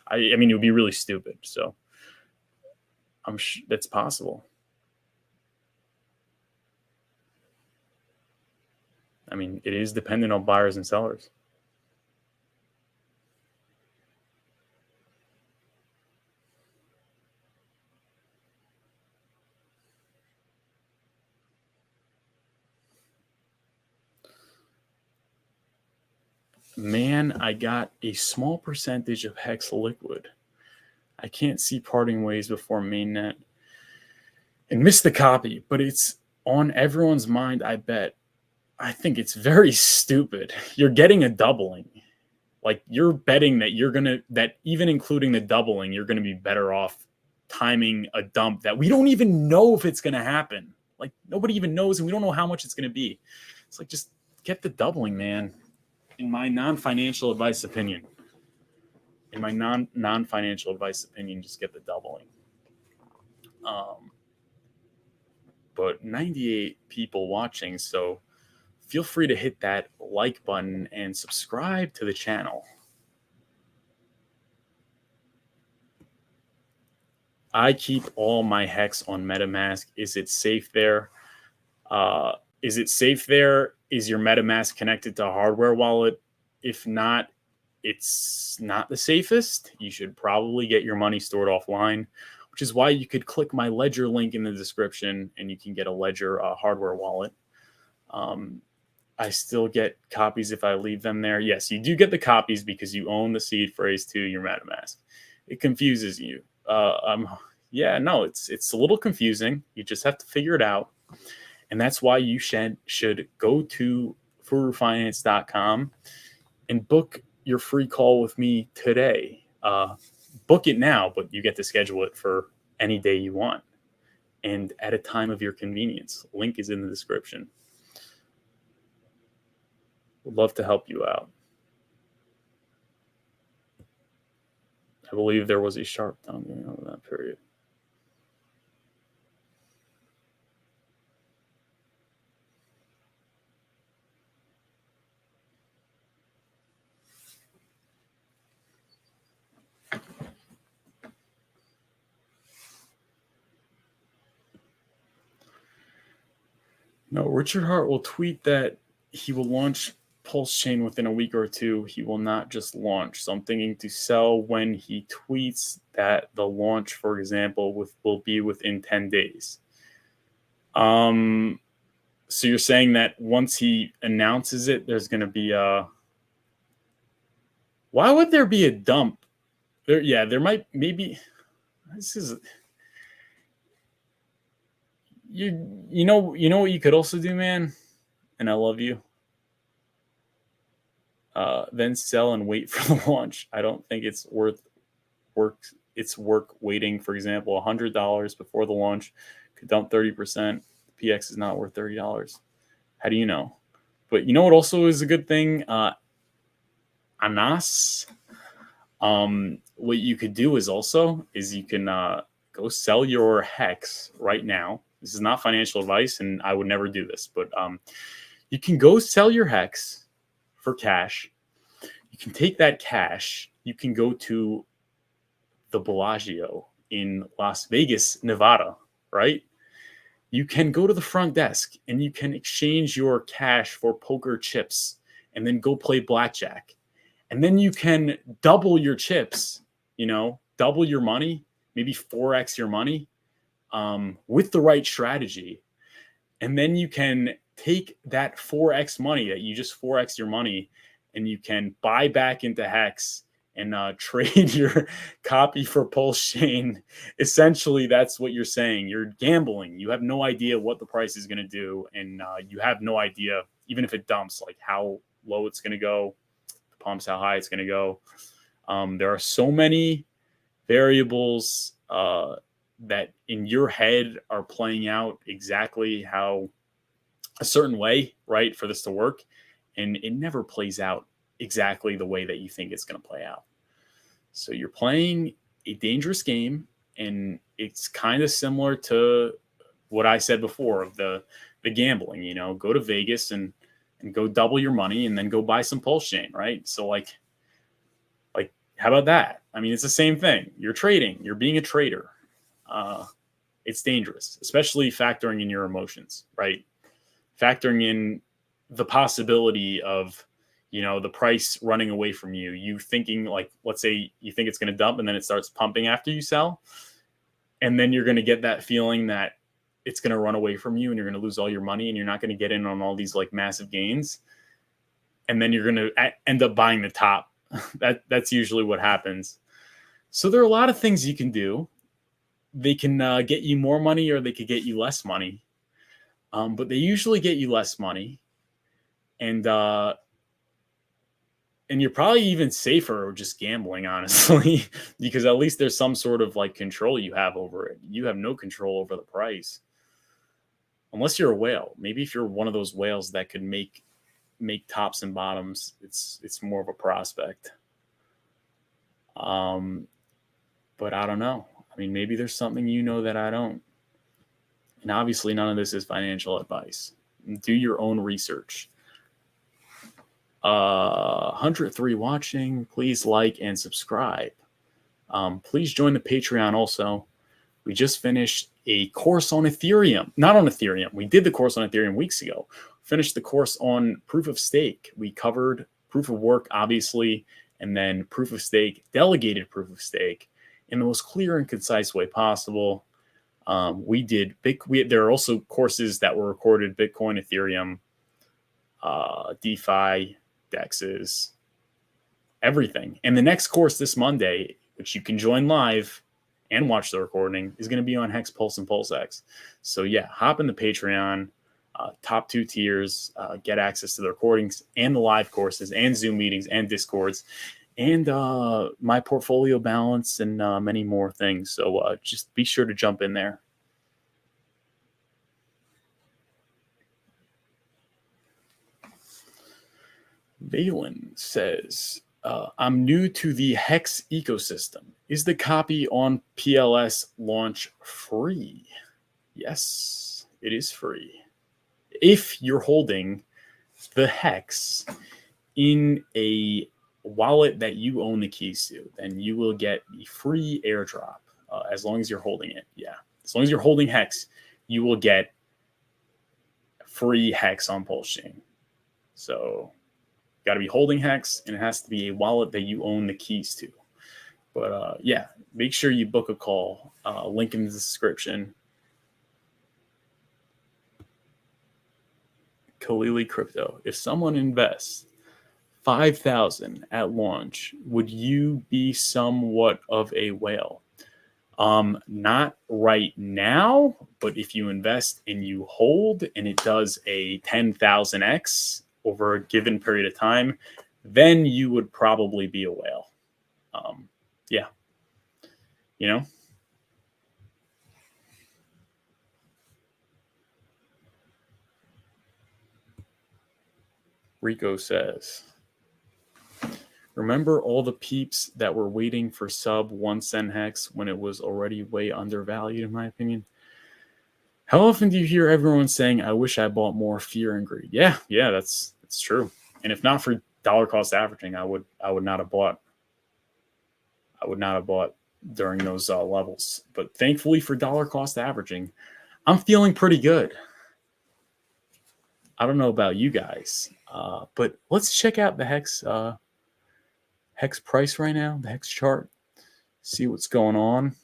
I mean, it would be really stupid. So I'm sure that's possible. I mean, it is dependent on buyers and sellers. Man, I got a small percentage of Hex liquid. I can't see parting ways before Mainnet and missed the copy, but it's on everyone's mind, I bet. I think it's very stupid. You're getting a doubling. Like, you're betting that that even including the doubling, you're gonna be better off timing a dump that we don't even know if it's gonna happen. Like, nobody even knows, and we don't know how much it's gonna be. It's like, just get the doubling, man. In my non-financial advice opinion. Non-financial advice opinion, just get the doubling. But 98 people watching, so feel free to hit that like button and subscribe to the channel. I keep all my Hex on MetaMask. Is it safe there? Is it safe there? Is your MetaMask connected to a hardware wallet? If not, it's not the safest. You should probably get your money stored offline, which is why you could click my Ledger link in the description and you can get a Ledger hardware wallet. I still get copies if I leave them there. Yes, you do get the copies because you own the seed phrase to your MetaMask. It confuses you. Yeah, no, it's a little confusing. You just have to figure it out. And that's why you should go to furufinance.com and book your free call with me today. Book it now, but you get to schedule it for any day you want and at a time of your convenience. Link is in the description. Would love to help you out. I believe there was a sharp down over that period. No, Richard Hart will tweet that he will launch Pulsechain within a week or two. He will not just launch. So I'm thinking to sell when he tweets that the launch, for example, will be within 10 days. So you're saying that once he announces it, there's going to be a... Why would there be a dump? There might, maybe... This is... You know what you could also do, man? And I love you. Then sell and wait for the launch. I don't think it's worth waiting. For example, $100 before the launch could dump 30%. The PX is not worth $30. How do you know? But you know what also is a good thing? Anas. What you could do is you can go sell your Hex right now. This is not financial advice, and I would never do this, but you can go sell your Hex for cash. You can take that cash. You can go to the Bellagio in Las Vegas, Nevada, right? You can go to the front desk and you can exchange your cash for poker chips and then go play blackjack. And then you can double your chips, double your money, maybe 4x your money with the right strategy. And then you can take that 4x money that you just 4x your money and you can buy back into Hex and trade your copy for Pulsechain. Essentially, that's what you're saying. You're gambling. You have no idea what the price is going to do. And you have no idea, even if it dumps, like how low it's going to go, the pumps, how high it's going to go. There are so many variables that in your head are playing out exactly how a certain way, right, for this to work. And it never plays out exactly the way that you think it's going to play out. So you're playing a dangerous game, and it's kind of similar to what I said before of the gambling. Go to Vegas and go double your money and then go buy some Pulsechain, right? So like how about that? I mean, it's the same thing. You're trading. You're being a trader. It's dangerous, especially factoring in your emotions, right? Factoring in the possibility of, the price running away from you. You thinking like, let's say you think it's going to dump and then it starts pumping after you sell. And then you're going to get that feeling that it's going to run away from you and you're going to lose all your money and you're not going to get in on all these like massive gains. And then you're going to end up buying the top. That's usually what happens. So there are a lot of things you can do. They can get you more money or they could get you less money. But they usually get you less money. And you're probably even safer just gambling, honestly, because at least there's some sort of like control you have over it. You have no control over the price. Unless you're a whale. Maybe if you're one of those whales that could make tops and bottoms, it's more of a prospect. But I don't know. I mean, maybe there's something that I don't. And obviously none of this is financial advice. Do your own research. 103 watching. Please like and subscribe. Please join the Patreon also. We just finished a course on Ethereum. Not on Ethereum. We did the course on Ethereum weeks ago. Finished the course on proof of stake. We covered proof of work, obviously, and then proof of stake, delegated proof of stake, in the most clear and concise way possible. There are also courses that were recorded: Bitcoin, Ethereum, DeFi, DEXs, everything. And the next course this Monday, which you can join live and watch the recording, is going to be on Hex Pulse and PulseX. So yeah, hop in the Patreon, top 2 tiers, get access to the recordings and the live courses and Zoom meetings and Discords and my portfolio balance and many more things. So just be sure to jump in there. Valen says, I'm new to the Hex ecosystem. Is the copy on PLS launch free? Yes, it is free. If you're holding the Hex in a wallet that you own the keys to, then you will get the free airdrop as long as you're holding it. Yeah, as long as you're holding Hex, you will get free Hex on Pulsechain. So got to be holding Hex, and it has to be a wallet that you own the keys to. But yeah, make sure you book a call. Link in the description. Kalili Crypto. If someone invests $5,000 at launch, would you be somewhat of a whale? Not right now, but if you invest and you hold and it does a 10,000x over a given period of time, then you would probably be a whale. Yeah. Rico says, remember all the peeps that were waiting for sub 1 cent Hex when it was already way undervalued, in my opinion? How often do you hear everyone saying, I wish I bought more, fear and greed? Yeah, that's true. And if not for dollar cost averaging, I would not have bought. I would not have bought during those levels. But thankfully for dollar cost averaging, I'm feeling pretty good. I don't know about you guys, but let's check out the Hex price right now, the Hex chart, see what's going on.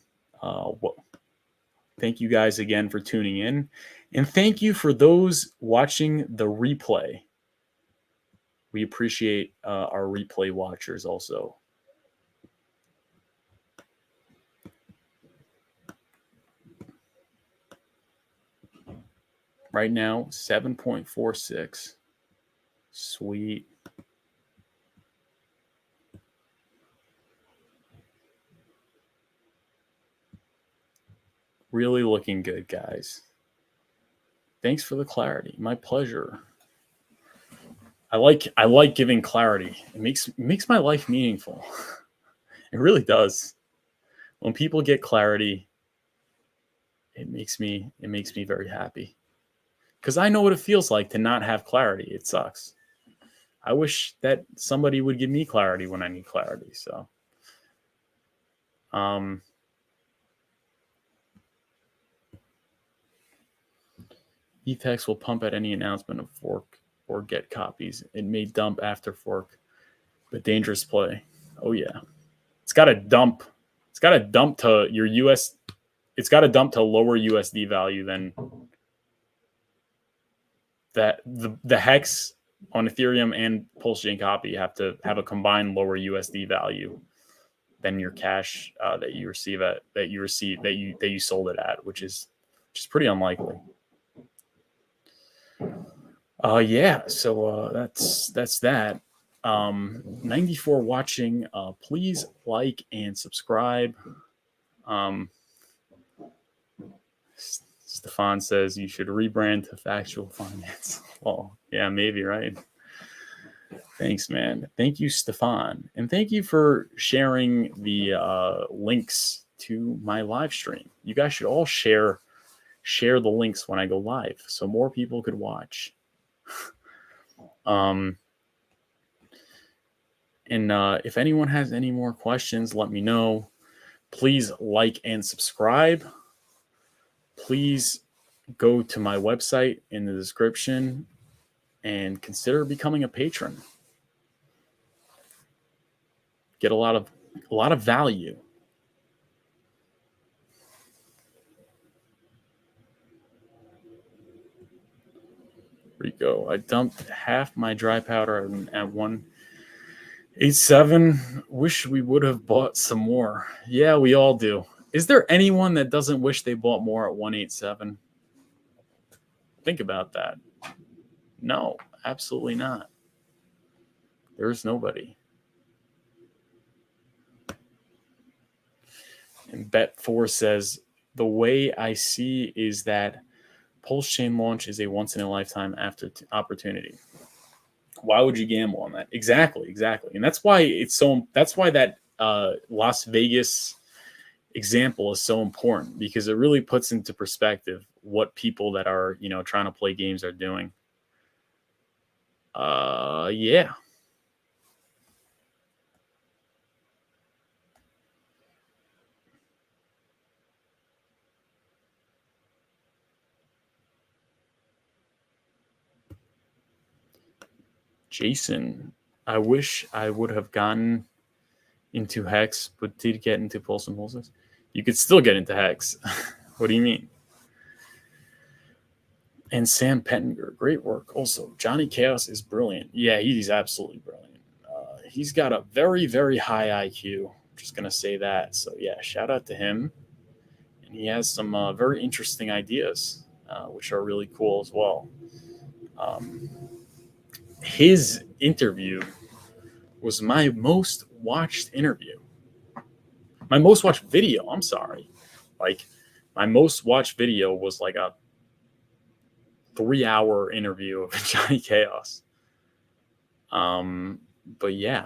Thank you guys again for tuning in, and thank you for those watching the replay. We appreciate our replay watchers also. Right now, 7.46. Sweet. Really looking good, guys. Thanks for the clarity. My pleasure. I like giving clarity. It makes my life meaningful. It really does. When people get clarity, it makes me very happy. Because I know what it feels like to not have clarity. It sucks. I wish that somebody would give me clarity when I need clarity. So Hex will pump at any announcement of fork or get copies. It may dump after fork, but dangerous play. Oh yeah, it's got to dump. It's got to dump to your US. It's got to dump to lower USD value than that. The Hex on Ethereum and Pulsechain copy have to have a combined lower USD value than your cash that you sold it at, which is pretty unlikely. Yeah, so that's that. 94 watching. Please like and subscribe. Stefan says you should rebrand to Factual Finance. Well, yeah, maybe, right? Thanks, man. Thank you, Stefan. And thank you for sharing the links to my live stream. You guys should all share the links when I go live so more people could watch. And if anyone has any more questions, let me know. Please like and subscribe. Please go to my website in the description and consider becoming a patron. Get a lot of value. Rico, I dumped half my dry powder at 1.87. Wish we would have bought some more. Yeah, we all do. Is there anyone that doesn't wish they bought more at 1.87? Think about that. No, absolutely not. There's nobody. And Bet4 says, the way I see is that Pulsechain launch is a once-in-a-lifetime opportunity. Why would you gamble on that? Exactly. And that's why that's why that Las Vegas example is so important, because it really puts into perspective what people that are, trying to play games are doing. Yeah. Jason, I wish I would have gotten into Hex, but did get into Pulse and Pulses. You could still get into Hex. What do you mean? And Sam Pettinger, great work. Also, Johnny Chaos is brilliant. Yeah, he's absolutely brilliant. He's got a very, very high IQ. I'm just going to say that. So, yeah, shout out to him. And he has some very interesting ideas, which are really cool as well. His interview was my most watched interview. My most watched video, I'm sorry. Like, my most watched video was like a 3-hour interview of Johnny Chaos. But yeah.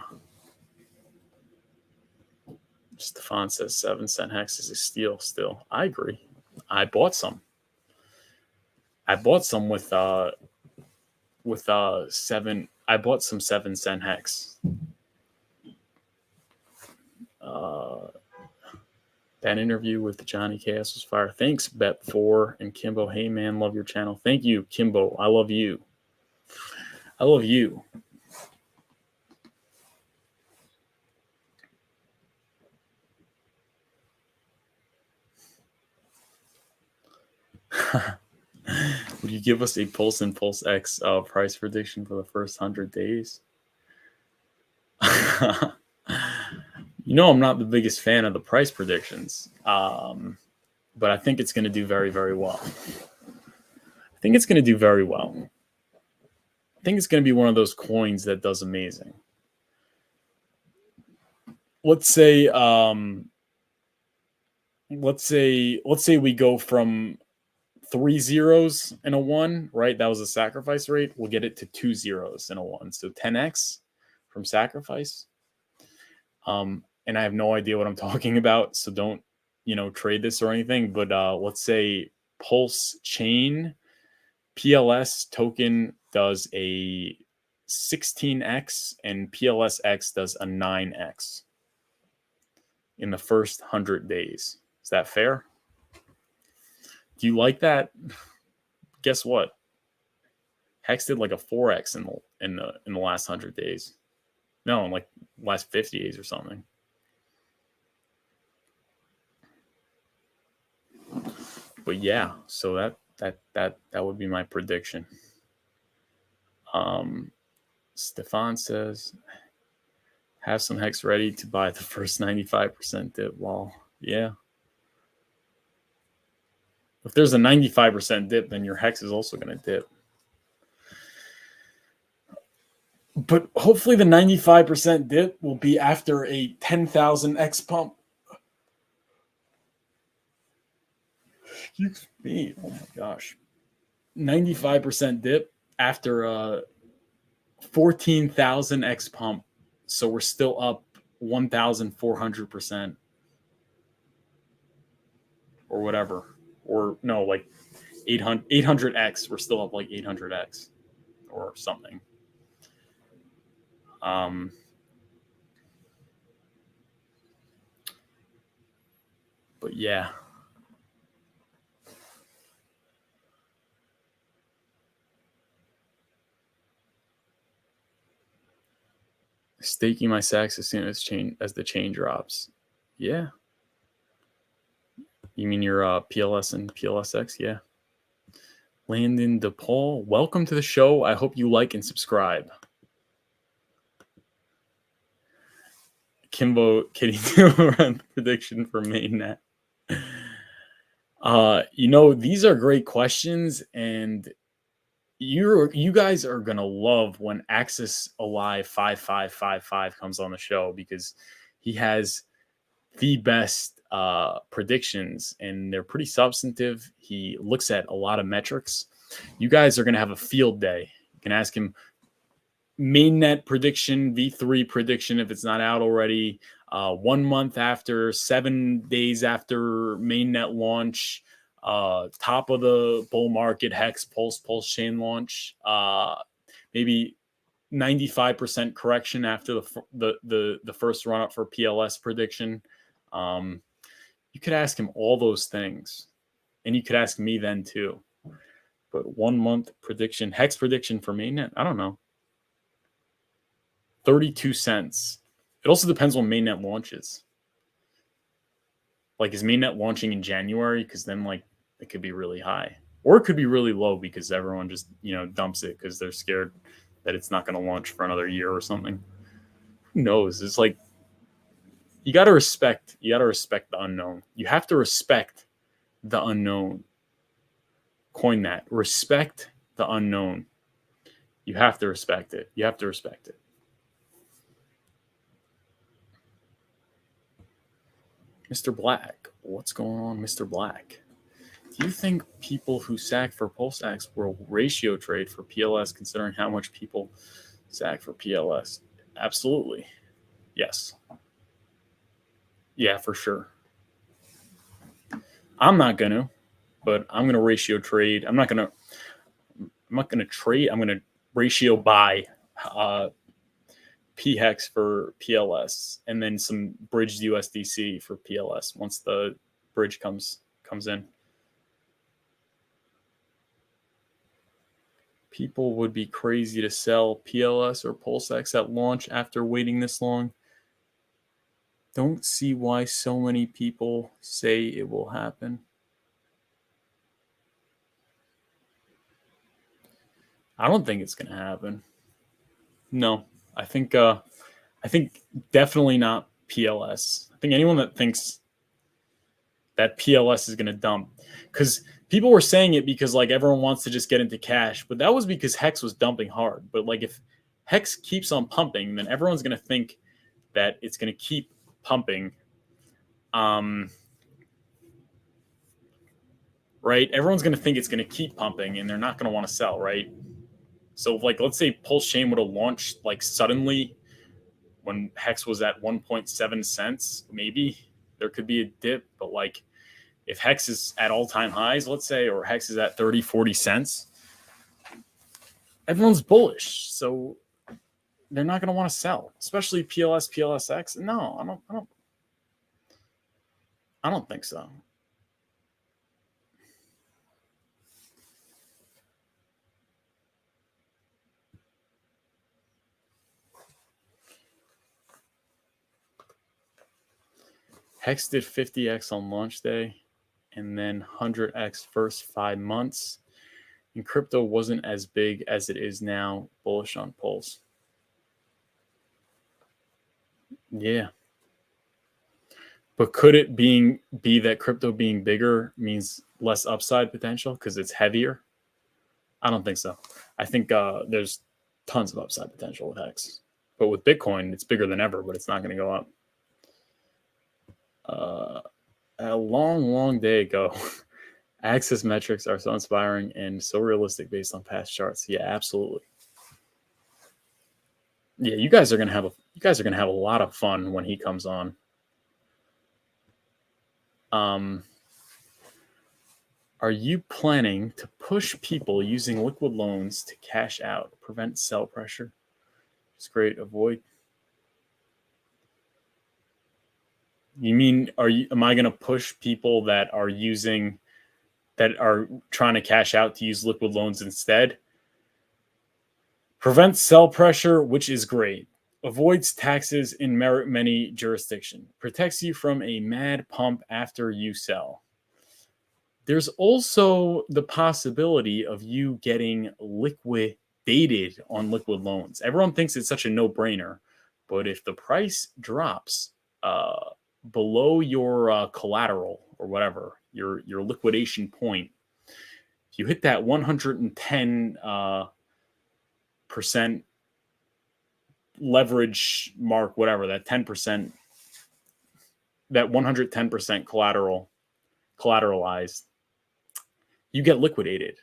Stefan says 7-cent Hex is a steal still. I agree. I bought some. I bought some with 7. I bought some 7-cent Hex. That interview with Johnny Chaos was fire. Thanks, Bet4 and Kimbo. Hey, man, love your channel. Thank you, Kimbo. I love you. I love you. Would you give us a Pulse and PulseX price prediction for the first 100 days? I'm not the biggest fan of the price predictions, but I think it's going to do very, very well. I think it's going to do very well. I think it's going to be one of those coins that does amazing. Let's say we go from 3 zeros and a 1, right? That was a sacrifice rate. We'll get it to 2 zeros and a 1. So 10x from sacrifice. And I have no idea what I'm talking about, so don't, trade this or anything. But let's say Pulsechain PLS token does a 16x and PLSX does a 9x. in the first 100 days. Is that fair? Do you like that? Guess what? Hex did like a 4x in the last 100 days. No, in like last 50 days or something. But yeah, so that would be my prediction. Stefan says, have some Hex ready to buy the first 95% dip. Well, yeah. If there's a 95% dip, then your Hex is also going to dip. But hopefully the 95% dip will be after a 10,000 X pump. Excuse me. Oh my gosh. 95% dip after a 14,000 X pump. So we're still up 1,400% or whatever. Or no, like 800X. We're still up like 800X or something. But yeah. Staking my sacks as soon as the chain drops. Yeah. You mean your PLS and PLSX? Yeah. Landon DePaul, welcome to the show. I hope you like and subscribe. Kimbo Kitty run prediction for Mainnet. These are great questions, and you guys are gonna love when Axis Alive 5555 comes on the show, because he has the best predictions, and they're pretty substantive. He looks at a lot of metrics. You guys are gonna have a field day. You can ask him Mainnet prediction, V3 prediction if it's not out already, 1 month after, 7 days after Mainnet launch, top of the bull market Hex Pulsechain launch, maybe 95% correction after the first run up for PLS prediction. You could ask him all those things, and you could ask me then too. But 1 month prediction, Hex prediction for Mainnet, I don't know. 32 cents. It also depends when Mainnet launches. Like, is Mainnet launching in January? Because then, like, it could be really high. Or it could be really low because everyone just, dumps it because they're scared that it's not going to launch for another year or something. Who knows? It's like, you got to respect the unknown. You have to respect the unknown. Coin that. Respect the unknown. You have to respect it. You have to respect it. Mr. Black, what's going on, Mr. Black? Do you think people who sack for PulseX will ratio trade for PLS, considering how much people sack for PLS? Absolutely. Yes. Yeah, for sure. I'm not going to, but I'm going to ratio trade. I'm not going to trade. I'm going to ratio buy PHEX for PLS, and then some bridged USDC for PLS once the bridge comes in. People would be crazy to sell PLS or PulseX at launch after waiting this long. Don't see why so many people say it will happen. I don't think it's going to happen. No, I think definitely not PLS. I think anyone that thinks that PLS is going to dump, because people were saying it because like everyone wants to just get into cash, but that was because Hex was dumping hard. But like if Hex keeps on pumping, then everyone's going to think that it's going to keep pumping. Right? Everyone's going to think it's going to keep pumping, and they're not going to want to sell, right? So like, let's say Pulsechain would have launched like suddenly when Hex was at 1.7 cents, maybe there could be a dip. But like if Hex is at all-time highs, let's say, or Hex is at 30, 40 cents, everyone's bullish. So they're not going to want to sell, especially PLS, PLSX. No, I don't. I don't think so. Hex did 50x on launch day and then 100x first 5 months. And crypto wasn't as big as it is now. Bullish on Pulse. Yeah. But could it be that crypto being bigger means less upside potential because it's heavier? I don't think so. I think there's tons of upside potential with Hex. But with Bitcoin, it's bigger than ever, but it's not going to go up. A long, long day ago, Access metrics are so inspiring and so realistic based on past charts. Yeah, absolutely. Yeah, you guys are gonna have a lot of fun when he comes on. Are you planning to push people using liquid loans to cash out, prevent sell pressure? It's great. Avoid. You mean am I going to push people that are trying to cash out to use liquid loans instead? Prevents sell pressure, which is great. Avoids taxes in many jurisdictions. Protects you from a mad pump after you sell. There's also the possibility of you getting liquidated on liquid loans. Everyone thinks it's such a no-brainer, but if the price drops below your collateral or whatever, your liquidation point, if you hit that 110% leverage mark, whatever, that 10%, that 110% collateralized, you get liquidated.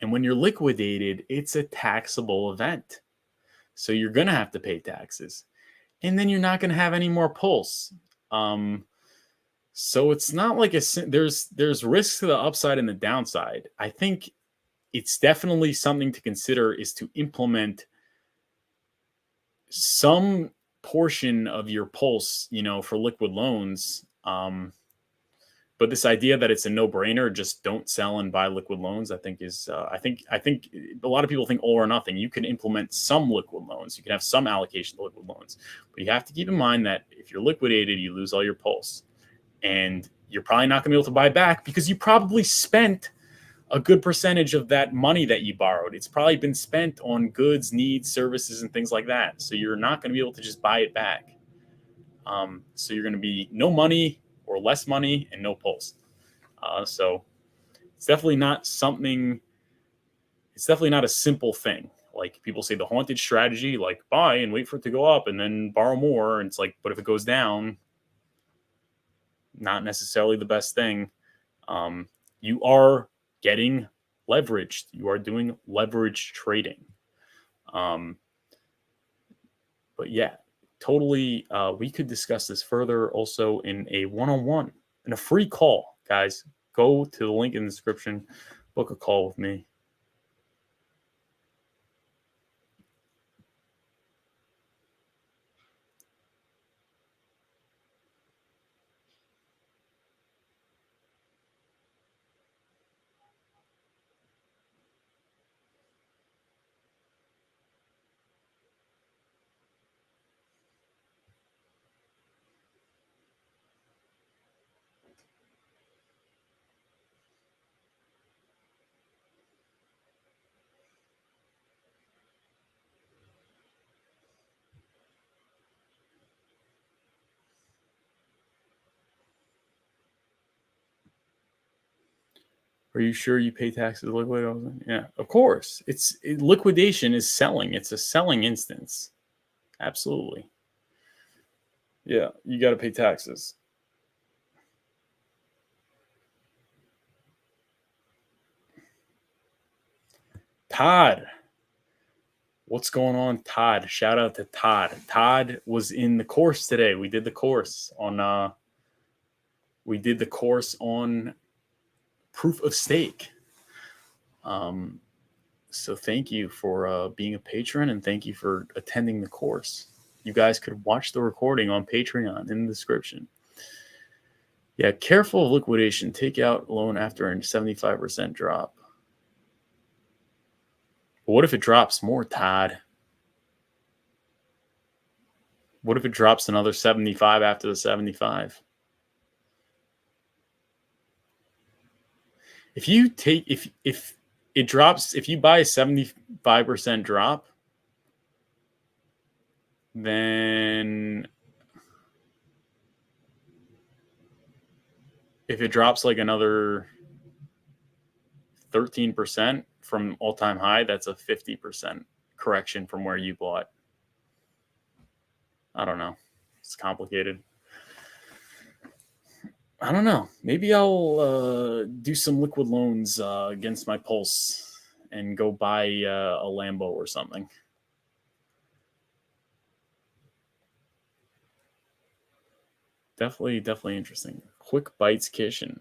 And when you're liquidated, it's a taxable event. So you're going to have to pay taxes. And then you're not going to have any more pulse. So it's not like there's risks to the upside and the downside. I think it's definitely something to consider is to implement some portion of your pulse, for liquid loans. But this idea that it's a no-brainer, just don't sell and buy liquid loans, I think is I think a lot of people think all or nothing. You can implement some liquid loans. You can have some allocation to liquid loans. But you have to keep in mind that if you're liquidated, you lose all your pulse. And you're probably not going to be able to buy back because you probably spent a good percentage of that money that you borrowed. It's probably been spent on goods, needs, services, and things like that. So you're not going to be able to just buy it back. So you're going to be no money or less money and no pulse. So it's definitely not something. It's definitely not a simple thing. Like people say, the haunted strategy, like buy and wait for it to go up and then borrow more. And it's like, but if it goes down, not necessarily the best thing. You are getting leveraged. You are doing leverage trading. But yeah, totally. We could discuss this further also in a one-on-one, in a free call, guys. Go to the link in the description, book a call with me. Are you sure you pay taxes liquid? Yeah, of course. Liquidation is selling. It's a selling instance. Absolutely. Yeah, you got to pay taxes. Todd, what's going on, Todd? Shout out to Todd. Todd was in the course today. We did the course on proof of stake. So thank you for being a patron and thank you for attending the course. You guys could watch the recording on Patreon in the description. Yeah, careful of liquidation. Take out loan after a 75% drop. But what if it drops more, Todd? What if it drops another 75 after the 75? If you take if it drops, if you buy a 75% drop, then if it drops like another 13% from all-time high, that's a 50% correction from where you bought. I don't know. It's complicated. I don't know. Maybe I'll do some liquid loans against my Pulse and go buy a Lambo or something. Definitely interesting. Quick Bites Kitchen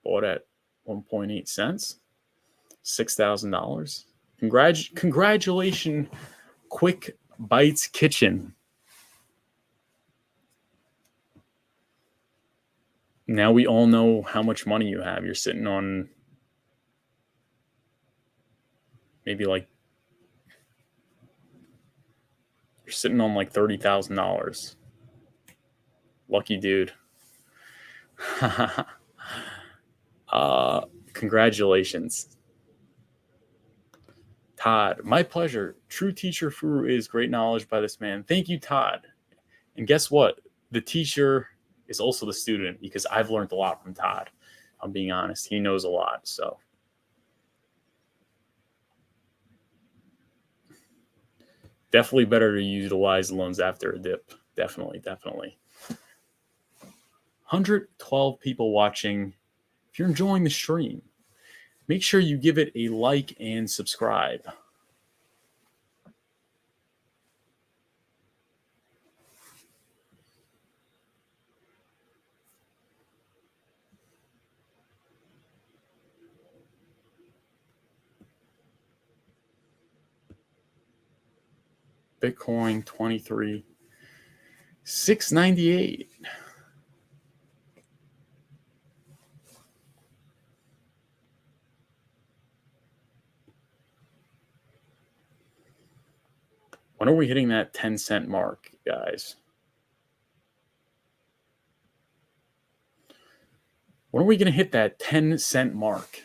bought at 1.8 cents, $6,000. Congratulations, Quick Bites Kitchen. Now we all know how much money you have. You're sitting on maybe like $30,000. Lucky dude. Congratulations, Todd. My pleasure. True teacher Furu is great knowledge by this man. Thank you, Todd. And guess what? The teacher is also the student because I've learned a lot from Todd. I'm being honest. He knows a lot. So definitely better to utilize loans after a dip. Definitely. 112 people watching. If you're enjoying the stream, make sure you give it a like and subscribe. Bitcoin 23,698. When are we hitting that 10-cent mark, guys? When are we going to hit that 10-cent mark?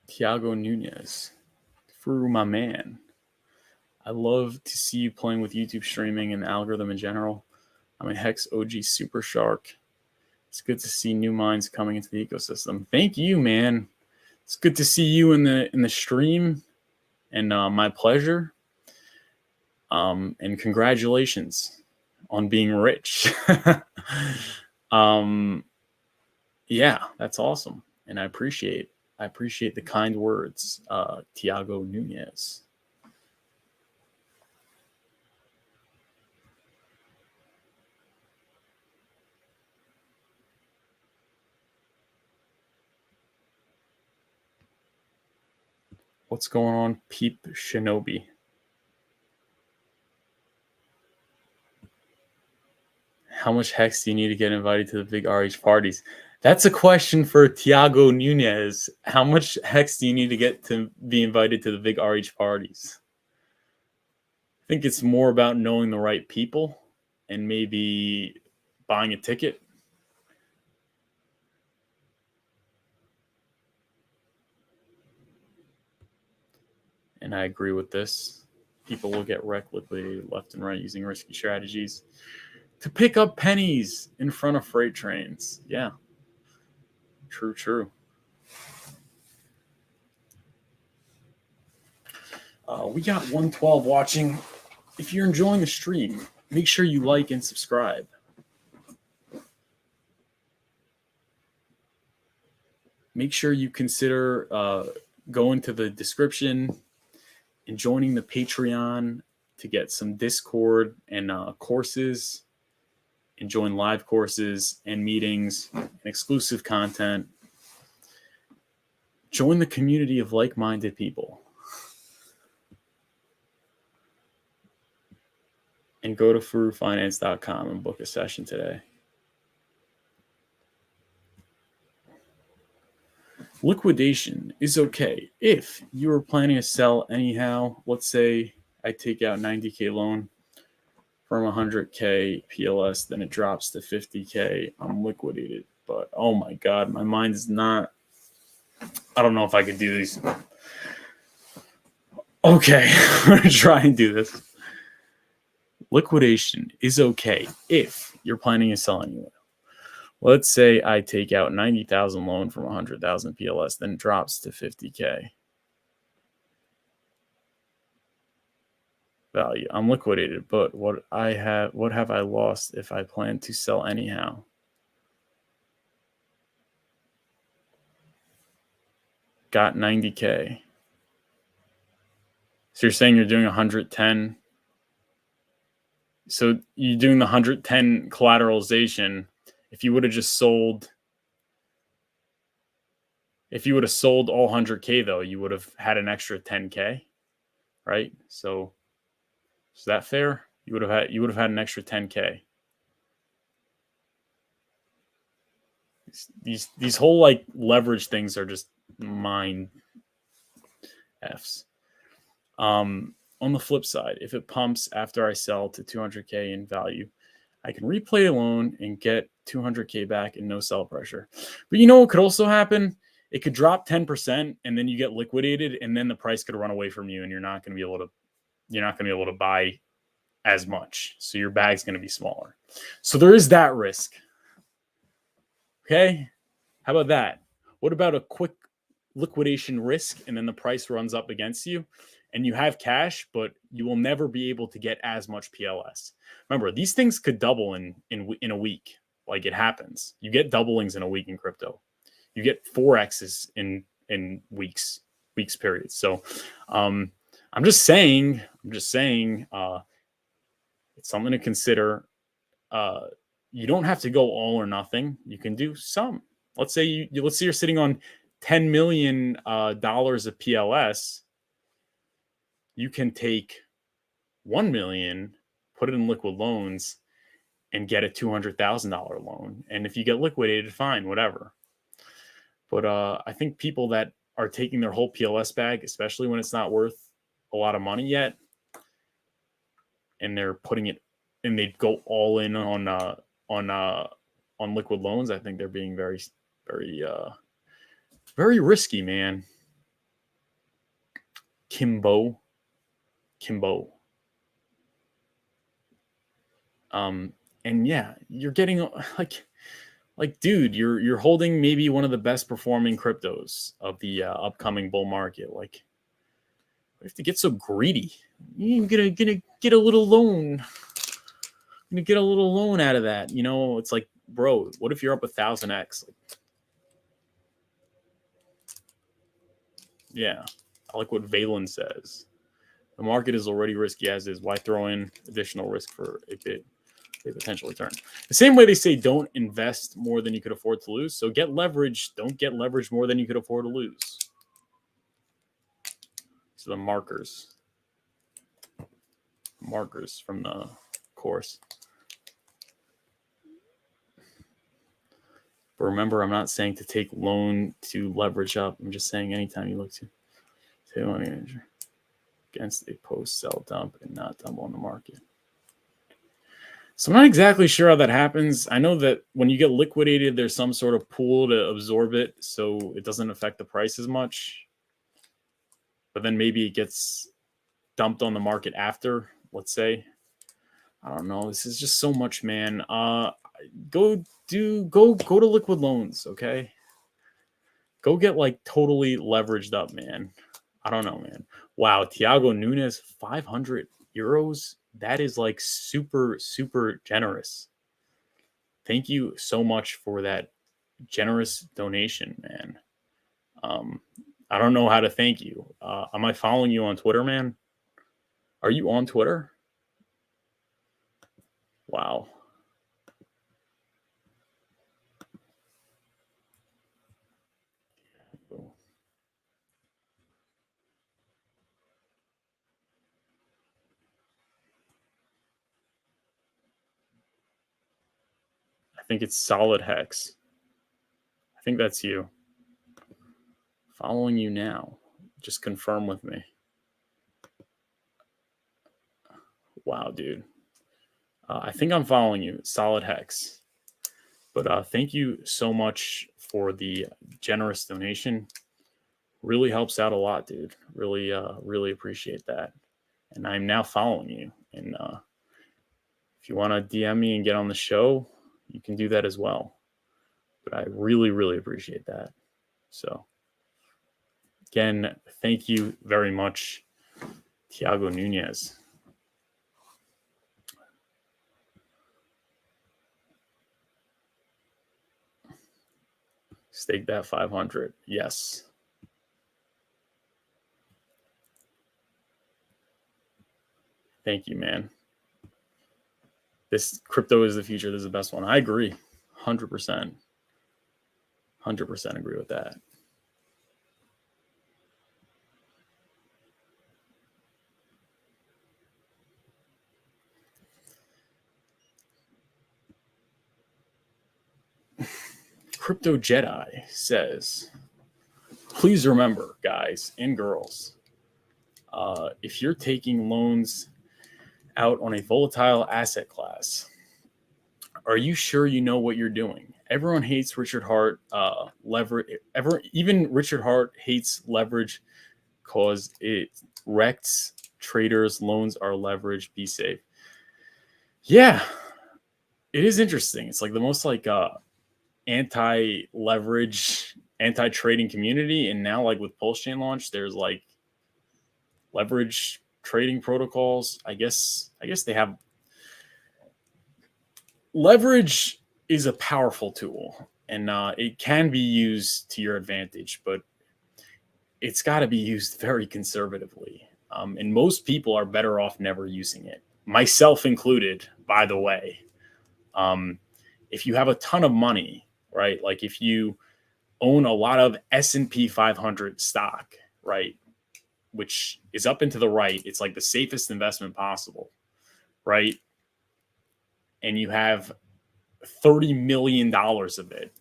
Tiago Nunez. Furu, my man. I love to see you playing with YouTube streaming and the algorithm in general. I'm a Hex OG Super Shark. It's good to see new minds coming into the ecosystem. Thank you, man. It's good to see you in the stream, and my pleasure. And congratulations on being rich. Yeah, that's awesome, and I appreciate the kind words, Tiago Nunez. What's going on, Peep Shinobi? How much Hex do you need to get invited to the big RH parties? That's a question for Tiago Nunez. How much Hex do you need to get to be invited to the big RH parties? I think it's more about knowing the right people and maybe buying a ticket. And I agree with this. People will get wrecked liquidated left and right using risky strategies to pick up pennies in front of freight trains. Yeah. True. We got 112 watching. If you're enjoying the stream, make sure you like and subscribe. Make sure you consider going to the description and joining the Patreon to get some Discord and courses, and join live courses and meetings and exclusive content. Join the community of like-minded people. And go to furufinance.com and book a session today. Liquidation is okay if you were planning to sell anyhow. Let's say I take out 90K loan from 100K PLS, then it drops to 50K. I'm liquidated. But oh my God, my mind is not. I don't know if I could do these. Okay, I'm going to try and do this. Liquidation is okay if you're planning to sell anyway. Let's say I take out 90,000 loan from 100,000 PLS, then it drops to 50K value. I'm liquidated, but what have I lost if I plan to sell anyhow? Got 90K. So you're saying you're doing 110. So you're doing the 110 collateralization. If you would have just sold, if you would have sold all 100K though, you would have had an extra 10K, right? So is that fair? You would have had an extra 10K. These whole like leverage things are just mind F's. On the flip side, if it pumps after I sell to 200K in value, I can replay a loan and get 200K back and no sell pressure. But you know what could also happen? It could drop 10% and then you get liquidated and then the price could run away from you and you're not going to be able to buy as much. So your bag's going to be smaller. So there is that risk. Okay? How about that? What about a quick liquidation risk and then the price runs up against you and you have cash, but you will never be able to get as much PLS? Remember, these things could double in a week. Like it happens. You get doublings in a week in crypto. You get 4X's in weeks periods. So I'm just saying it's something to consider. You don't have to go all or nothing. You can do some. Let's say you're sitting on $10 million of PLS. You can take 1 million, put it in liquid loans, and get a $200,000 loan. And if you get liquidated, fine, whatever. But I think people that are taking their whole PLS bag, especially when it's not worth a lot of money yet, and they're putting it, and they go all in on liquid loans, I think they're being very, very, very risky, man. Kimbo. And yeah, you're getting like, dude, you're holding maybe one of the best performing cryptos of the upcoming bull market. Like, we have to get so greedy. You're gonna get a little loan. Gonna get a little loan out of that. You know, it's like, bro, what if you're up 1,000x? Yeah, I like what Valen says. The market is already risky as is. Why throw in additional risk for a potential return? The same way they say don't invest more than you could afford to lose. So get leverage. Don't get leverage more than you could afford to lose. So the markers from the course. But remember, I'm not saying to take loan to leverage up. I'm just saying anytime you look to against a post-sell dump and not dump on the market. So I'm not exactly sure how that happens. I know that when you get liquidated, there's some sort of pool to absorb it, so it doesn't affect the price as much. But then maybe it gets dumped on the market after, let's say. I don't know. This is just so much, man. Go to liquid loans, okay? Go get like totally leveraged up, man. I don't know, man. Wow, Thiago Nunes, 500 euros. That is like super, super generous. Thank you so much for that generous donation, man. I don't know how to thank you. Am I following you on Twitter, man? Are you on Twitter? Wow. think it's Solid Hex. I think that's you. Following you now. Just confirm with me. Wow, dude. I think I'm following you. Solid Hex. But thank you so much for the generous donation. Really helps out a lot, dude. Really appreciate that. And I'm now following you. And if you want to DM me and get on the show, you can do that as well. But I really appreciate that. So again, thank you very much, Tiago Nunez. Stake that 500. Yes. Thank you, man. This crypto is the future. This is the best one. I agree. 100%. 100% agree with that. Crypto Jedi says, please remember, guys and girls, if you're taking loans out on a volatile asset class, are you sure you know what you're doing? Everyone hates Richard Hart leverage. Even Richard Hart hates leverage because it wrecks traders. Loans are leverage. Be safe. Yeah, it is interesting. It's like the most like anti-leverage, anti-trading community, and now like with Pulsechain launch, there's like leverage trading protocols. I guess they have leverage is a powerful tool, and it can be used to your advantage, but it's got to be used very conservatively. And most people are better off never using it, myself included, by the way. If you have a ton of money, right? Like if you own a lot of S&P 500 stock, right? Which is up and to the right. It's like the safest investment possible, right? And you have $30 million of it.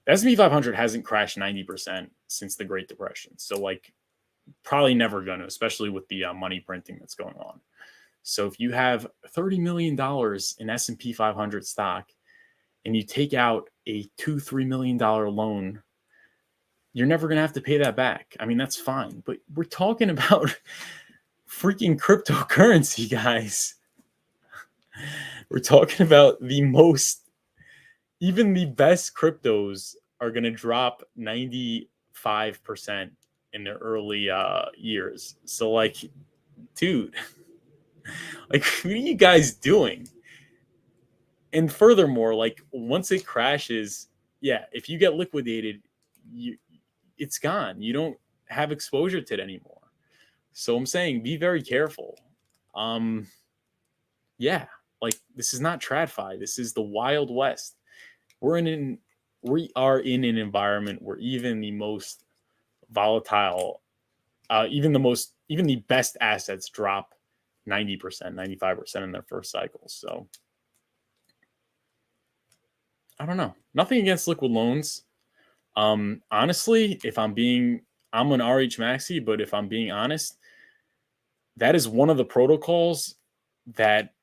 The S&P 500 hasn't crashed 90% since the Great Depression. So like probably never going to, especially with the money printing that's going on. So if you have $30 million in S&P 500 stock and you take out a $2-3 million loan, you're never going to have to pay that back. I mean, that's fine. But we're talking about freaking cryptocurrency, guys. We're talking about the most, even the best cryptos are going to drop 95% in their early years. So like, dude, like what are you guys doing? And furthermore, like once it crashes, yeah, if you get liquidated, it's gone. You don't have exposure to it anymore. So I'm saying be very careful. Yeah, like this is not TradFi. This is the Wild West. We are in an environment where even the most volatile, even the best assets drop 90%, 95% in their first cycles. So I don't know. Nothing against liquid loans. Honestly, I'm an RH Maxi, but if I'm being honest, that is one of the protocols that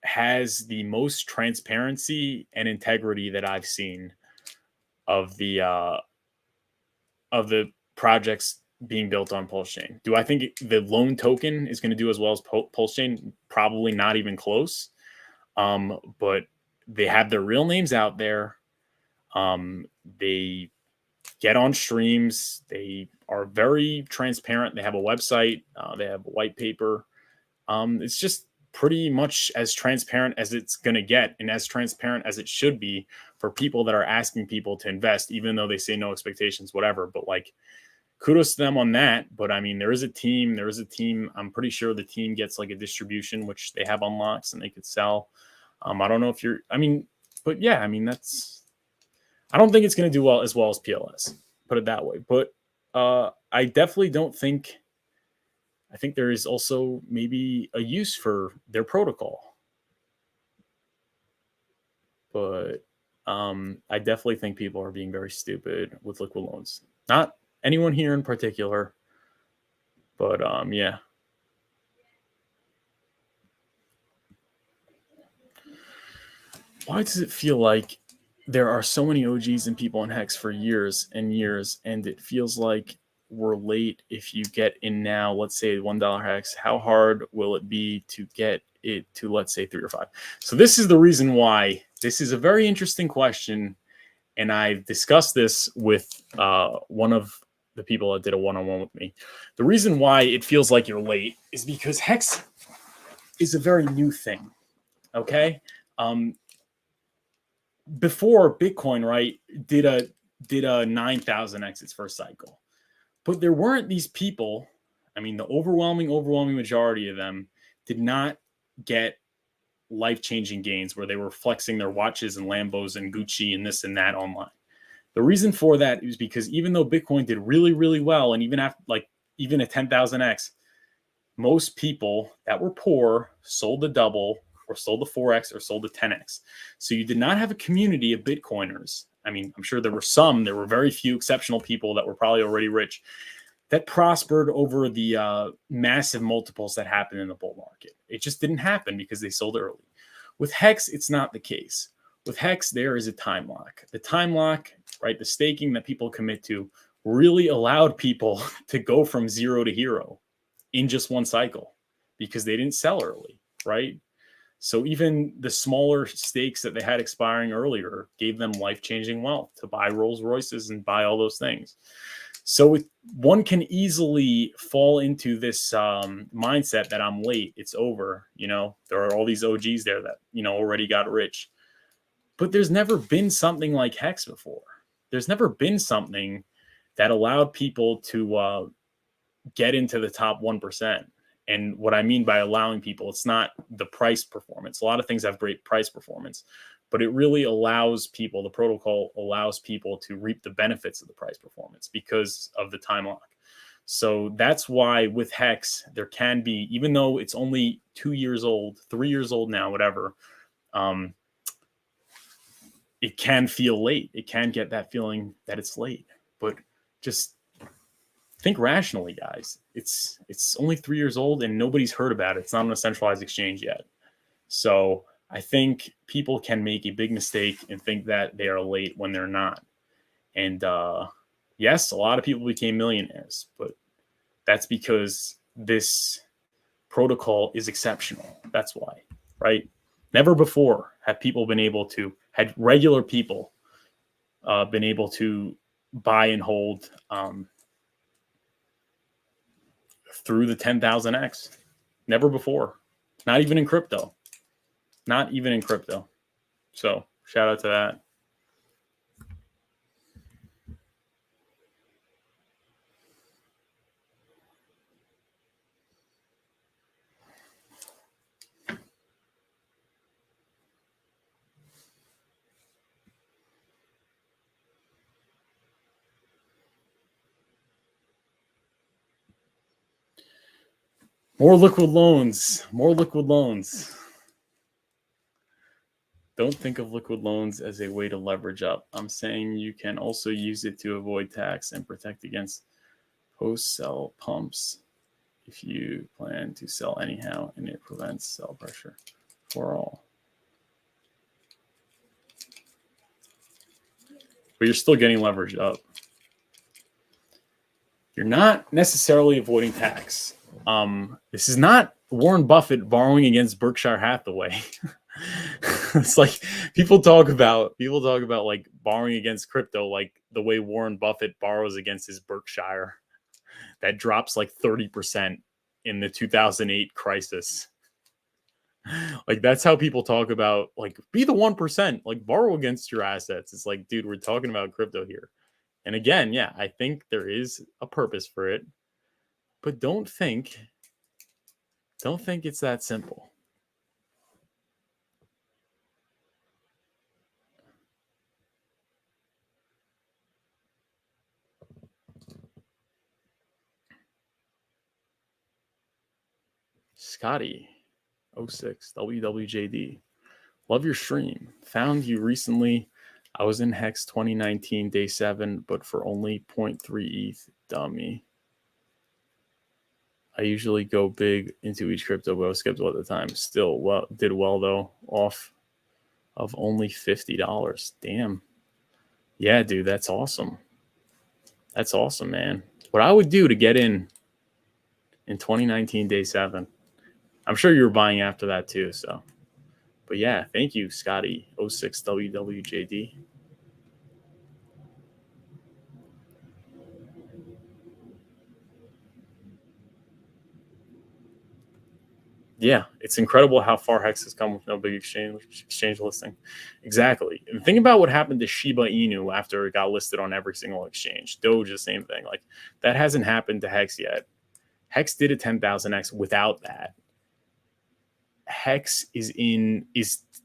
has the most transparency and integrity that I've seen of the projects being built on Pulsechain. Do I think the loan token is going to do as well as Pulsechain? Probably not even close. But they have their real names out there. They get on streams. They are very transparent. They have a website. They have a white paper. It's just pretty much as transparent as it's going to get and as transparent as it should be for people that are asking people to invest, even though they say no expectations, whatever. But like, kudos to them on that. But I mean, there is a team. I'm pretty sure the team gets like a distribution, which they have unlocks and they could sell. I don't know if but yeah, I mean, I don't think it's going to do well as PLS, put it that way. But I definitely don't think, I think there is also maybe a use for their protocol. but I definitely think people are being very stupid with liquid loans. Not anyone here in particular, but yeah. Why does it feel like there are so many OGs and people in Hex for years and years, and it feels like we're late if you get in now, let's say $1 Hex? How hard will it be to get it to, let's say, 3 or 5? So this is the reason why. This is a very interesting question, and I've discussed this with one of the people that did a one-on-one with me. The reason why it feels like you're late is because Hex is a very new thing, okay? Before Bitcoin, right, did a 9,000 exits first cycle, but there weren't these people. I mean, the overwhelming majority of them did not get life-changing gains where they were flexing their watches and Lambos and Gucci and this and that online. The reason for that is because even though Bitcoin did really, really well, and even after even a 10,000x, most people that were poor sold the double or sold the 4x or sold the 10x. So you did not have a community of Bitcoiners. I mean, I'm sure there were very few exceptional people that were probably already rich that prospered over the massive multiples that happened in the bull market. It just didn't happen because they sold early. With Hex, it's not the case. With Hex, there is a time lock. The time lock, right, the staking that people commit to really allowed people to go from zero to hero in just one cycle because they didn't sell early, right? So even the smaller stakes that they had expiring earlier gave them life-changing wealth to buy Rolls Royces and buy all those things. So one can easily fall into this mindset that I'm late, it's over. There are all these OGs there that, already got rich. But there's never been something like Hex before. There's never been something that allowed people to get into the top 1%. And what I mean by allowing people, it's not the price performance. A lot of things have great price performance, but it really allows people, the protocol allows people to reap the benefits of the price performance because of the time lock. So that's why with Hex, there can be, even though it's only 2 years old, 3 years old now, whatever, it can feel late. It can get that feeling that it's late, but just think rationally, guys. It's only 3 years old and nobody's heard about it. It's not on a centralized exchange yet. So I think people can make a big mistake and think that they are late when they're not. And yes, a lot of people became millionaires, but that's because this protocol is exceptional. That's why, right? Never before have people been able to, had regular people been able to buy and hold through the 10,000x. Never before. Not even in crypto. Not even in crypto. So shout out to that. More liquid loans. More liquid loans. Don't think of liquid loans as a way to leverage up. I'm saying you can also use it to avoid tax and protect against post-sell pumps if you plan to sell anyhow, and it prevents sell pressure for all. But you're still getting leverage up. You're not necessarily avoiding tax. This is not Warren Buffett borrowing against Berkshire Hathaway. It's like people talk about like borrowing against crypto, like the way Warren Buffett borrows against his Berkshire that drops like 30% in the 2008 crisis. Like that's how people talk about, like, be the 1%, like borrow against your assets. It's like, dude, we're talking about crypto here. And again, yeah, I think there is a purpose for it, but don't think it's that simple. Scotty 06 WWJD. Love your stream. Found you recently. I was in Hex 2019 day 7, but for only 0.3 ETH. Dummy. I usually go big into each crypto, but I was skeptical at the time. Still did well though, off of only $50. Damn. Yeah, dude, that's awesome. That's awesome, man. What I would do to get in 2019 day 7. I'm sure you were buying after that too, so. But yeah, thank you, Scotty 06WWJD. Yeah, it's incredible how far Hex has come with no big exchange listing. Exactly. And think about what happened to Shiba Inu after it got listed on every single exchange. Doge, the same thing. Like that hasn't happened to Hex yet. Hex did a 10,000x without that. Hex is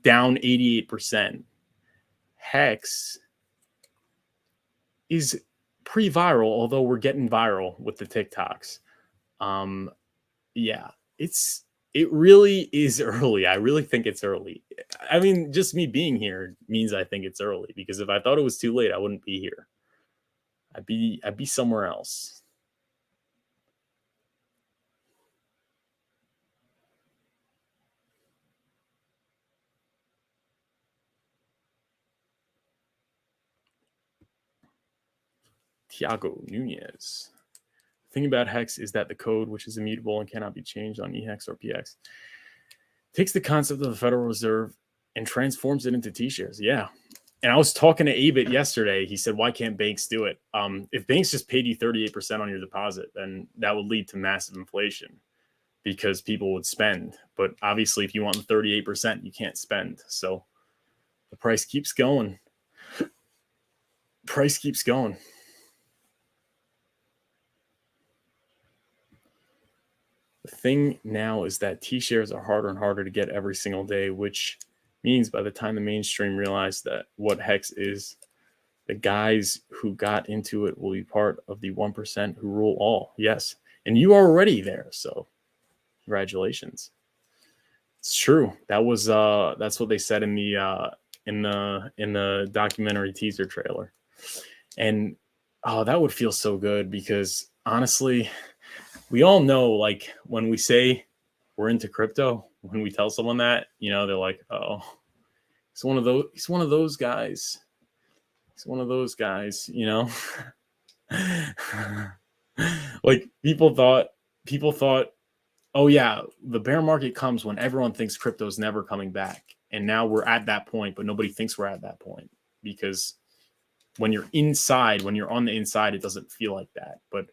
down 88%. Hex is pre-viral, although we're getting viral with the TikToks. Yeah, it really is early. I really think it's early. I mean, just me being here means I think it's early, because if I thought it was too late, I wouldn't be here. I'd be somewhere else. Tiago Nunez. The thing about Hex is that the code, which is immutable and cannot be changed on eHex or PX, takes the concept of the Federal Reserve and transforms it into T-shares. Yeah. And I was talking to Abit yesterday. He said, why can't banks do it? If banks just paid you 38% on your deposit, then that would lead to massive inflation because people would spend. But obviously, if you want the 38%, you can't spend. So the price keeps going. Price keeps going. The thing now is that T-shares are harder and harder to get every single day, which means by the time the mainstream realize that what Hex is, the guys who got into it will be part of the 1% who rule all. Yes. And you are already there. So congratulations. It's true. That's what they said in the documentary teaser trailer. And that would feel so good, because honestly, we all know, like, when we say we're into crypto, when we tell someone that, they're like, oh, he's one of those guys. He's one of those guys, like people thought, oh yeah, the bear market comes when everyone thinks crypto is never coming back. And now we're at that point, but nobody thinks we're at that point, because when you're on the inside, it doesn't feel like that. But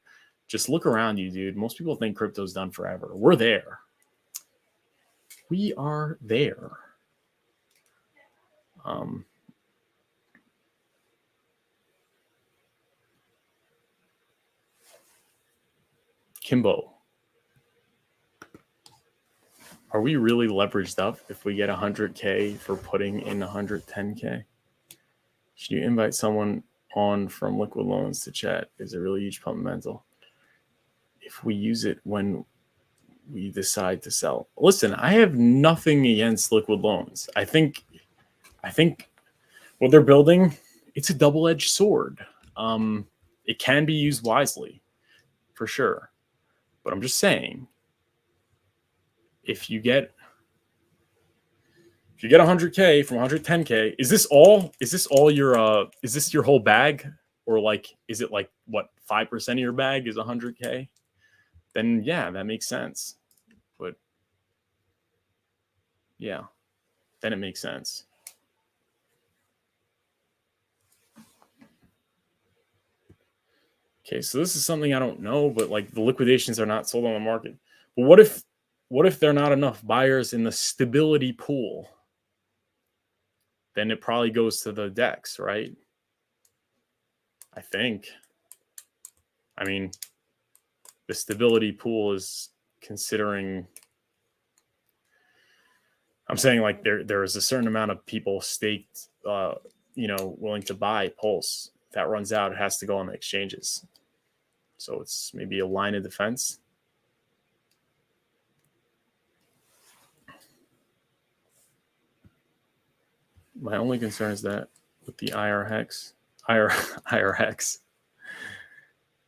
just look around you, dude. Most people think crypto's done forever. We're there. We are there. Kimbo, are we really leveraged up if we get 100K for putting in 110K? Should you invite someone on from liquid loans to chat? Is it really huge pump mental? If we use it when we decide to sell. Listen, I have nothing against liquid loans. I think what they're building, it's a double-edged sword. It can be used wisely, for sure. But I'm just saying, if you get 100K from 110K, is this your whole bag? Or like, is it like what, 5% of your bag is 100K? Then yeah, that makes sense. But yeah, then it makes sense. Okay, so this is something I don't know, but like the liquidations are not sold on the market. But what if there are not enough buyers in the stability pool? Then it probably goes to the DEX, right? I think. I mean, the stability pool is considering, I'm saying, like, there is a certain amount of people staked, willing to buy Pulse. If that runs out, it has to go on the exchanges. So it's maybe a line of defense. My only concern is that with the IRX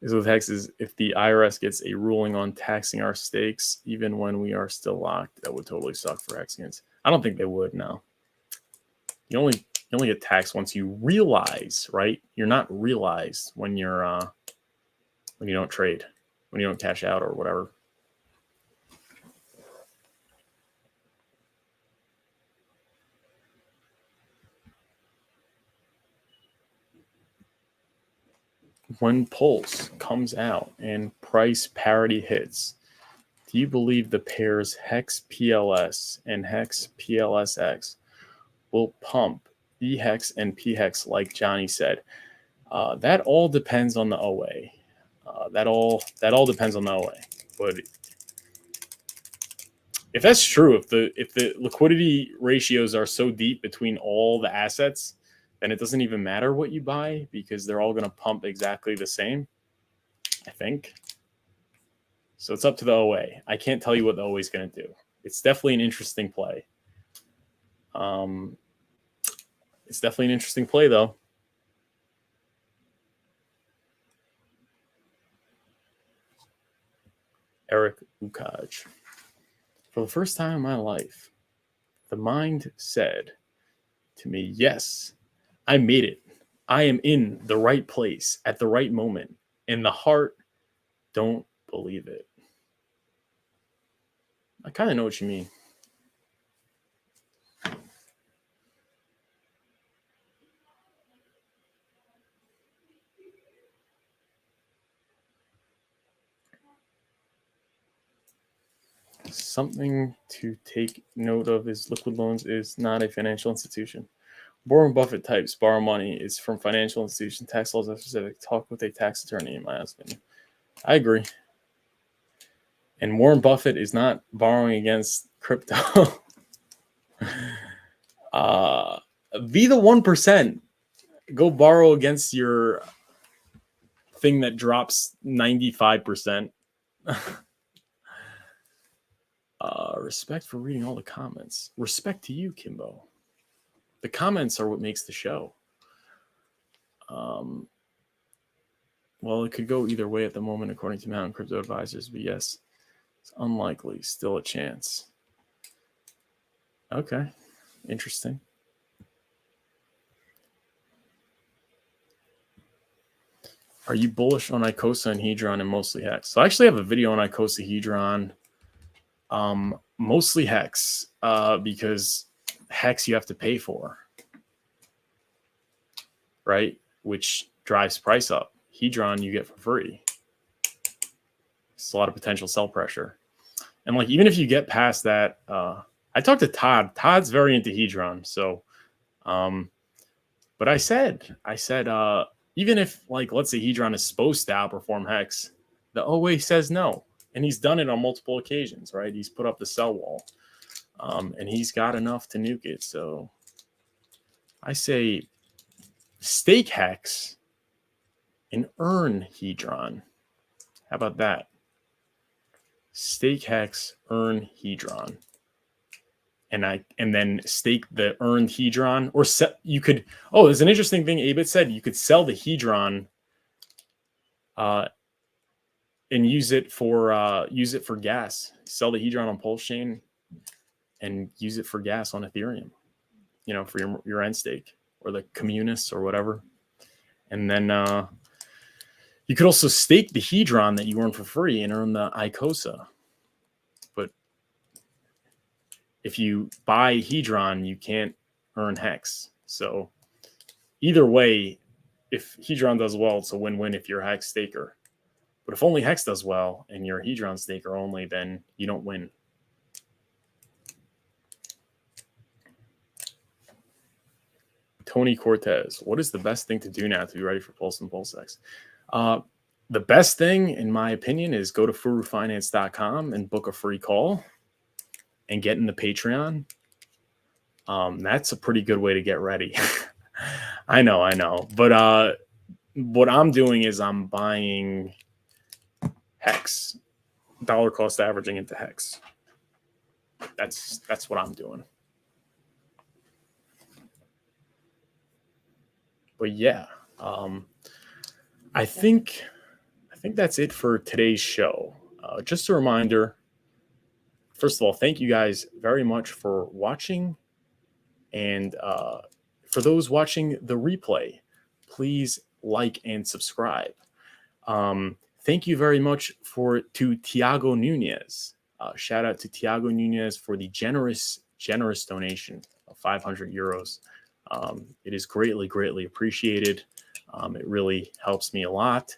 is with Hex is if the IRS gets a ruling on taxing our stakes, even when we are still locked, that would totally suck for Hexians. I don't think they would. No, you only get taxed once you realize, right? You're not realized when you're when you don't trade, when you don't cash out or whatever. When Pulse comes out and price parity hits, do you believe the pairs Hex PLS and Hex PLSX will pump EHEX and PHEX like Johnny said? That all depends on the OA. That all depends on the OA. But if that's true, if the liquidity ratios are so deep between all the assets, then it doesn't even matter what you buy because they're all going to pump exactly the same, I think. So it's up to the OA. I can't tell you what the OA is going to do. It's definitely an interesting play. It's definitely an interesting play, though. Eric Ukaj. For the first time in my life, the mind said to me, yes, I made it. I am in the right place at the right moment. And the heart, don't believe it. I kind of know what you mean. Something to take note of is Liquid Loans is not a financial institution. Warren Buffett types borrow money is from financial institution. Tax laws are specific. Talk with a tax attorney, in my opinion. I agree. And Warren Buffett is not borrowing against crypto. Be the 1%. Go borrow against your thing that drops 95%. Respect for reading all the comments. Respect to you, Kimbo. The comments are what makes the show. Well, it could go either way at the moment, according to Mountain Crypto Advisors, but yes, it's unlikely. Still a chance. Okay, interesting. Are you bullish on Icosa and Hedron and mostly Hex? So I actually have a video on Icosa Hedron, mostly Hex, because Hex you have to pay for, right? Which drives price up. Hedron you get for free. It's a lot of potential sell pressure. And like, even if you get past that, I talked to Todd. Todd's very into Hedron. So, but I said, even if like, let's say Hedron is supposed to outperform Hex, the OA says no. And he's done it on multiple occasions, right? He's put up the sell wall, and he's got enough to nuke it. So I say stake Hex and earn Hedron. How about that? Stake Hex, earn Hedron. And then stake the earned Hedron, or you could. Oh, there's an interesting thing Abit said. You could sell the Hedron, and use it for gas. Sell the Hedron on Pulsechain, and use it for gas on Ethereum. You know, for your end stake or the communists or whatever. And then you could also stake the Hedron that you earn for free and earn the Icosa. But if you buy Hedron, you can't earn Hex. So either way, if Hedron does well, it's a win-win if you're a Hex staker. But if only Hex does well and you're a Hedron staker only, then you don't win. Tony Cortez, what is the best thing to do now to be ready for Pulse and PulseX? The best thing, in my opinion, is go to furufinance.com and book a free call and get in the Patreon. That's a pretty good way to get ready. I know. But what I'm doing is I'm buying Hex, dollar cost averaging into Hex. That's what I'm doing. But yeah, I think that's it for today's show. Just a reminder, first of all, thank you guys very much for watching. And for those watching the replay, please like and subscribe. Thank you very much to Tiago Nunez. Shout out to Tiago Nunez for the generous donation of 500 euros. It is greatly appreciated. It really helps me a lot.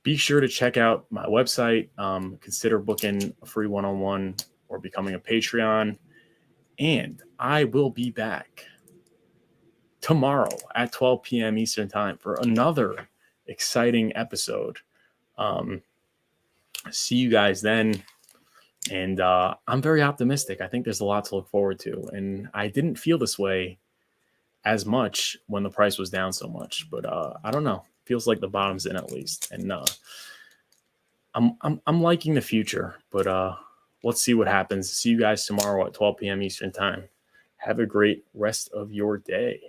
Be sure to check out my website. Consider booking a free one-on-one or becoming a Patreon. And I will be back tomorrow at 12 p.m. Eastern Time for another exciting episode. See you guys then. And I'm very optimistic. I think there's a lot to look forward to. And I didn't feel this way as much when the price was down so much. But I don't know. Feels like the bottom's in at least. And I'm liking the future. But let's see what happens. See you guys tomorrow at 12 p.m. Eastern Time. Have a great rest of your day.